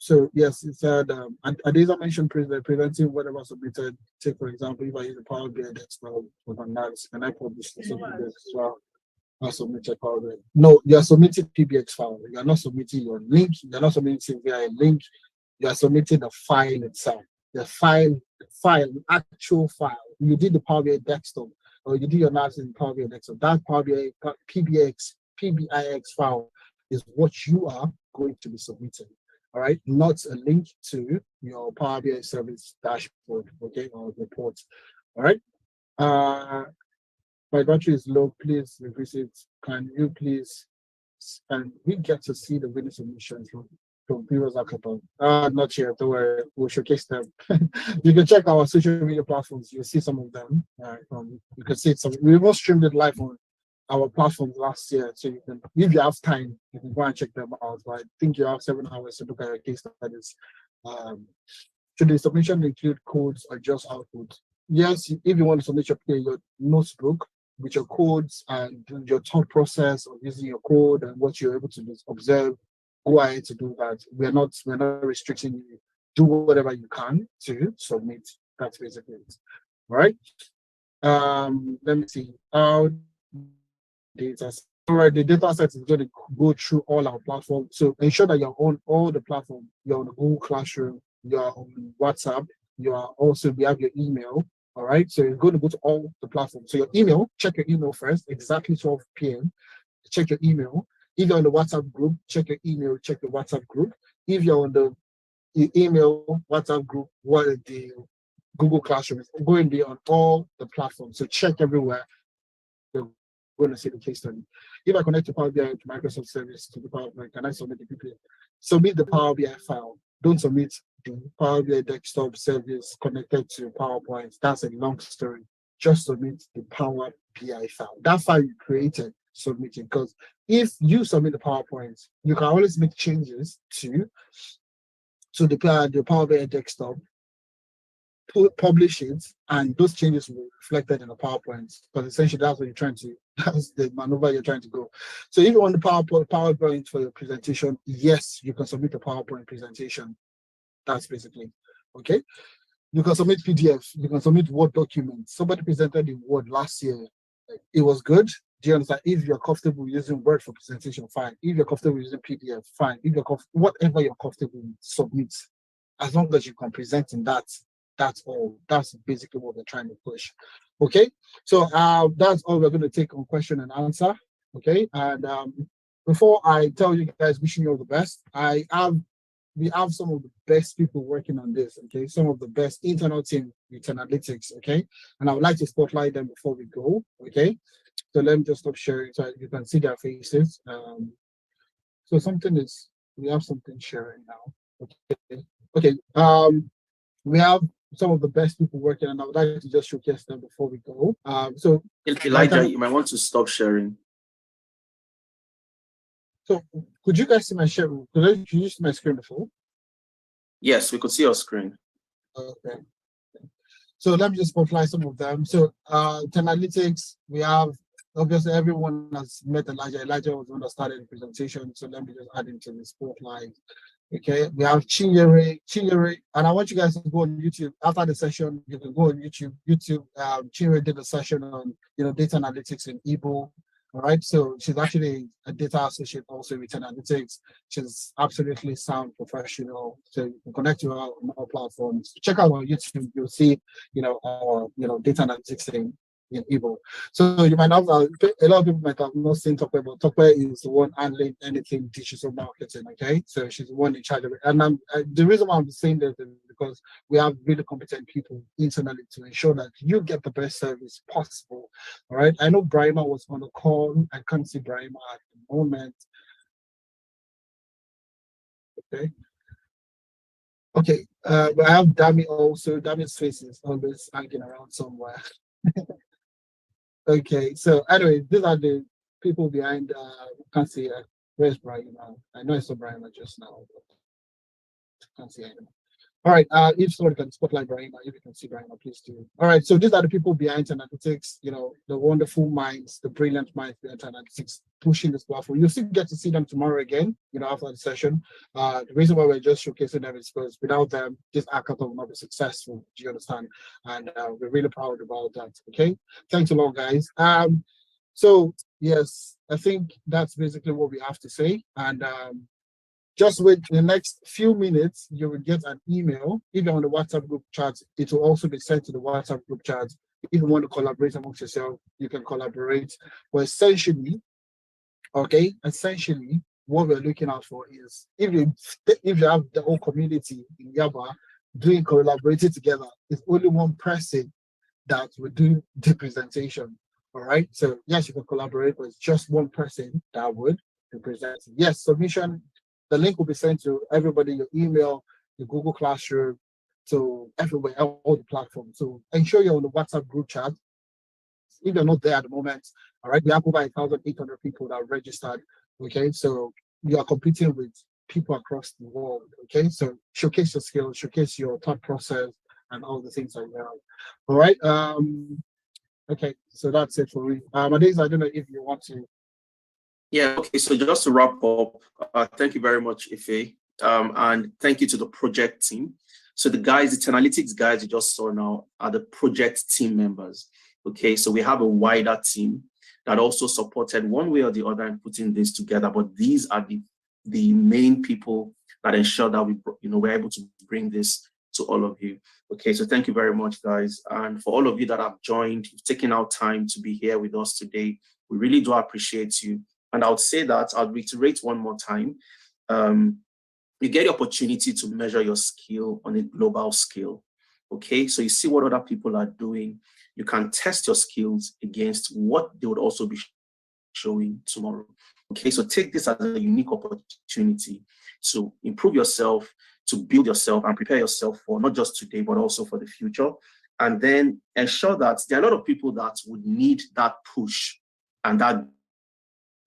So yes, it said, Adeza mentioned preventing whatever submitted. Take, for example, if I use a Power BI desktop for analysis, can I publish the PBX as well? Not submitted Power BI. No, you are submitting PBX file. You are not submitting your link. You are not submitting via a link. You are submitting the file itself. The actual file. You did the Power BI desktop, or you do your analysis in Power BI desktop. That Power BI PBIX file is what you are going to be submitting. All right, not a link to your Power BI service dashboard, okay, or report. All right. My battery is low. Please revisit. Can you please? And we get to see the video submissions from previous hackathon. Not yet. Don't worry. We'll showcase them. You can check our social media platforms. You'll see some of them. You can see some. We even streamed it live on our platforms last year, so you can, if you have time, you can go and check them out. But I think you have 7 hours to look at your case studies. Should the submission include codes or just output? Yes, if you want to submit your notebook with your codes and your thought process of using your code and what you're able to observe, go ahead to do that. We're not restricting you. Do whatever you can to submit. That's basically it. All right. Let me see. Data. All right, the data set is going to go through all our platforms. So ensure that you're on all the platforms. You're on Google Classroom, you're on WhatsApp, we have your email. All right, so you're going to go to all the platforms. So your email, check your email first, exactly 12 p.m. Check your email. If you're on the WhatsApp group, check your email, check the WhatsApp group. If you're on the email, WhatsApp group, what the Google Classroom is going to be on all the platforms. So check everywhere. You're going to see the case study. If I connect to Power BI to Microsoft Service to the Power BI, can I submit the PPA? Submit the Power BI file. Don't submit the Power BI desktop service connected to PowerPoint. That's a long story. Just submit the Power BI file. That file you created, submit it. Because if you submit the PowerPoint, you can always make changes to the Power BI desktop, publish it, and those changes will be reflected in the PowerPoint. Because essentially that's what you're trying to, that's the maneuver you're trying to go. So if you want the PowerPoint for your presentation, yes, you can submit a PowerPoint presentation. That's basically, okay? You can submit PDF, you can submit Word documents. Somebody presented in Word last year. It was good. Do you understand? If you're comfortable using Word for presentation, fine. If you're comfortable using PDF, fine. If you're whatever you're comfortable with, submit. As long as you can present in that, that's all. That's basically what we're trying to push. Okay, so that's all we're going to take on question and answer. Okay, and before I tell you guys, wishing you all the best, we have some of the best people working on this. Okay, some of the best internal team with analytics. Okay, and I would like to spotlight them before we go. Okay, so let me just stop sharing so you can see their faces. So we have something sharing now. Okay, okay. We have some of the best people working, and I would like to just showcase them before we go. So Elijah, you might want to stop sharing. So could you guys see my share? Could you see my screen before? Yes, we could see your screen. Okay. So let me just spotlight some of them. So analytics, we have obviously everyone has met Elijah. Elijah was the one that started the presentation. So let me just add him to the spotlight. Okay, we have Chinyere, and I want you guys to go on YouTube after the session. You can go on YouTube. Chinyere did a session on data analytics in Igbo. All right, so she's actually a data associate also with analytics. She's absolutely sound professional. So you can connect to her on all platforms. Check out our YouTube. You'll see, our data analytics in Igbo. So you might have a lot of people might have not seen Tope, but Tope is the one handling anything digital marketing. Okay, so she's the one in charge of it. And the reason why I'm saying this is because we have really competent people internally to ensure that you get the best service possible. All right, I know Brahima was on the call. I can't see Brahima at the moment. Okay. Okay, but I have Dami also. Dami's face is always hanging around somewhere. Okay, so anyway, these are the people behind. Can't see. Where's Brian now? I know I saw Brian just now, but can't see anymore. All right. If someone can spotlight Brian, if you can see Brian, please do. All right. So these are the people behind analytics. The wonderful minds, the brilliant minds behind analytics, pushing this platform. You'll still get to see them tomorrow again. After the session. The reason why we're just showcasing them is because without them, this hackathon will not be successful. Do you understand? And we're really proud about that. Okay. Thanks a lot, guys. So yes, I think that's basically what we have to say. And just wait in the next few minutes, you will get an email. If you're on the WhatsApp group chat, it will also be sent to the WhatsApp group chat. If you want to collaborate amongst yourself, you can collaborate. But essentially, what we're looking out for is if you have the whole community in Yaba doing collaborating together, it's only one person that will do the presentation. All right. So yes, you can collaborate, but it's just one person that would be presenting. Yes, submission. The link will be sent to everybody, your email, your Google Classroom, to everywhere, all the platforms. So ensure you're on the WhatsApp group chat. If you're not there at the moment, all right, we have over 1,800 people that are registered. Okay, so you are competing with people across the world. Okay, so showcase your skills, showcase your thought process, and all the things like that. All right. Okay, so that's it for me. Ades, I don't know if you want to. Yeah, okay, so just to wrap up, thank you very much, Ife, and thank you to the project team. So the analytics guys you just saw now are the project team members. Okay, so we have a wider team that also supported one way or the other in putting this together, but these are the main people that ensure that we're able to bring this to all of you. Okay, so thank you very much, guys. And for all of you that have joined, you've taken out time to be here with us today. We really do appreciate you. And I would say that, I'll reiterate one more time, you get the opportunity to measure your skill on a global scale. Okay, so you see what other people are doing. You can test your skills against what they would also be showing tomorrow. Okay, so take this as a unique opportunity to improve yourself, to build yourself and prepare yourself for not just today, but also for the future. And then ensure that there are a lot of people that would need that push and that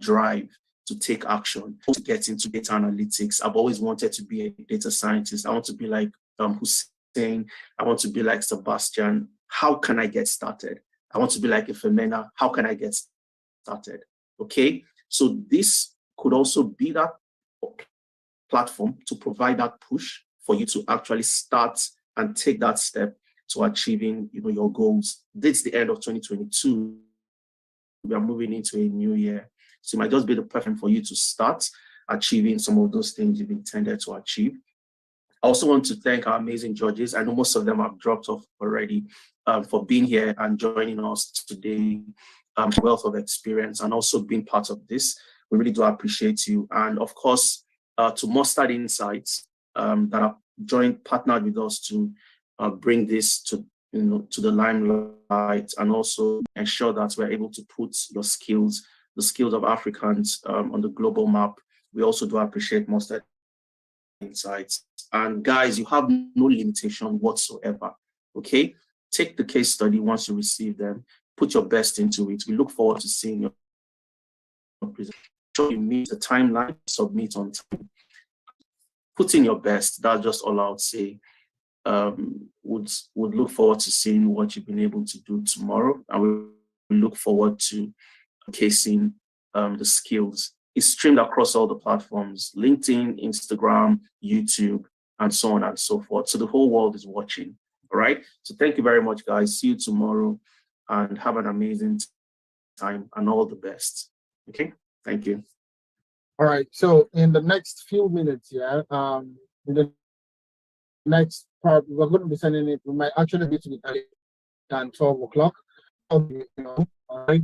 drive to take action, to get into data analytics. I've always wanted to be a data scientist. I want to be like Hussein. I want to be like Sebastian. How can I get started? I want to be like a Femena. How can I get started? Okay, so this could also be that platform to provide that push for you to actually start and take that step to achieving, your goals. This is the end of 2022. We are moving into a new year. So it might just be the perfect for you to start achieving some of those things you've intended to achieve. I also want to thank our amazing judges. I know most of them have dropped off already, for being here and joining us today, wealth of experience, and also being part of this. We really do appreciate you. And of course, to Mustard Insights, that have partnered with us to bring this to the limelight, and also ensure that we're able to put your skills, the skills of Africans, on the global map. We also do appreciate Mustard Insights. And guys, you have no limitation whatsoever. Okay, take the case study once you receive them, put your best into it. We look forward to seeing your presentation. You meet the timeline, submit on time, put in your best. That's just all I would say. Would look forward to seeing what you've been able to do tomorrow, and we look forward to casing the skills. It's streamed across all the platforms: LinkedIn, Instagram, YouTube, and so on and so forth. So the whole world is watching. All right. So thank you very much, guys. See you tomorrow, and have an amazing time and all the best. Okay. Thank you. All right. So in the next few minutes, in the next part, we're going to be sending it. We might actually be to be earlier than 12 o'clock. All right.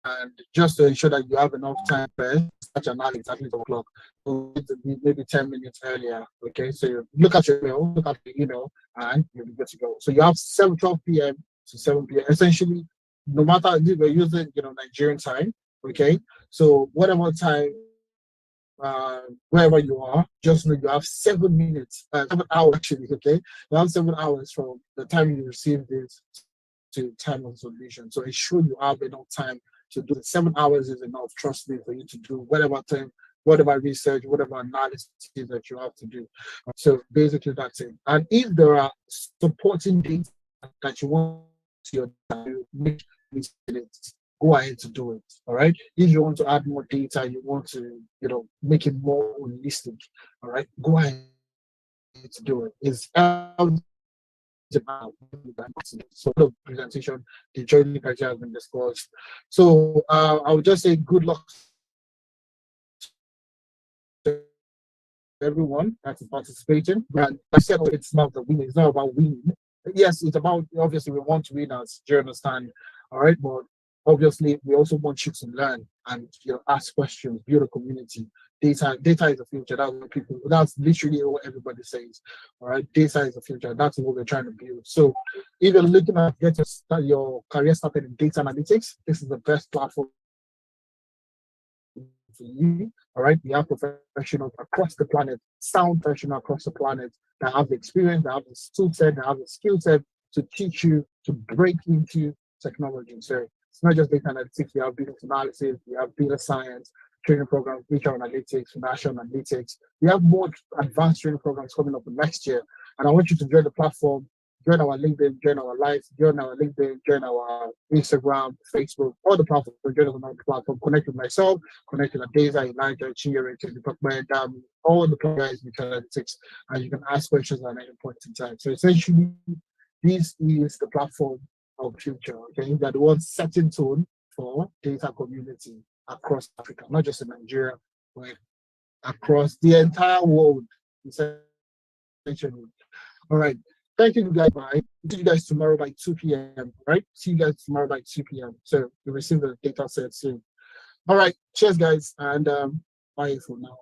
And just to ensure that you have enough time for such analysis at 12 o'clock, so maybe 10 minutes earlier. Okay, so you look at your email, and you'll be good to go. So you have 12 p.m. to 7 p.m. Essentially, no matter if we're using Nigerian time. Okay, so whatever time, wherever you are, just know you have 7 minutes, 7 hours actually. Okay, you have 7 hours from the time you receive this to time of submission. So ensure you have enough time to do it. 7 hours is enough, trust me, for you to do whatever time, whatever research, whatever analysis that you have to do. So basically that's it. And if there are supporting data that you want to make go ahead to do it. All right. If you want to add more data, you want to, make it more holistic. All right, go ahead to do it. It's so the presentation, the joining criteria has been discussed. So I would just say good luck to everyone that's participating. And I said it's not the winning, it's not about winning. Yes, it's about, obviously we want winners, do you understand? All right, but obviously we also want you to learn and ask questions, build a community. Data is the future. That's literally what everybody says. All right, data is the future. That's what we're trying to build. So if you're looking at getting your career started in data analytics, this is the best platform for you. All right, we have professionals across the planet, sound professionals across the planet that have the experience, that have the skill set, that have the skill set to teach you to break into technology. So it's not just data analytics. We have business analysis, we have data science, training programs, HR analytics, financial analytics. We have more advanced training programs coming up next year. And I want you to join the platform, join our LinkedIn, join our Live, join our LinkedIn, join our Instagram, Facebook, all the platforms. Join us on the platform. Connect with myself, connect with Adeza, Elijah, Chinyere, all the guys with analytics, and you can ask questions at any point in time. So essentially, this is the platform of future. Okay, that the one setting tone for data community across Africa, not just in Nigeria, but across the entire world. Essentially. All right. Thank you guys. Bye. See you guys tomorrow by 2 p.m. Right? See you guys tomorrow by 2 p.m. So you receive the data set soon. All right. Cheers, guys. And bye for now.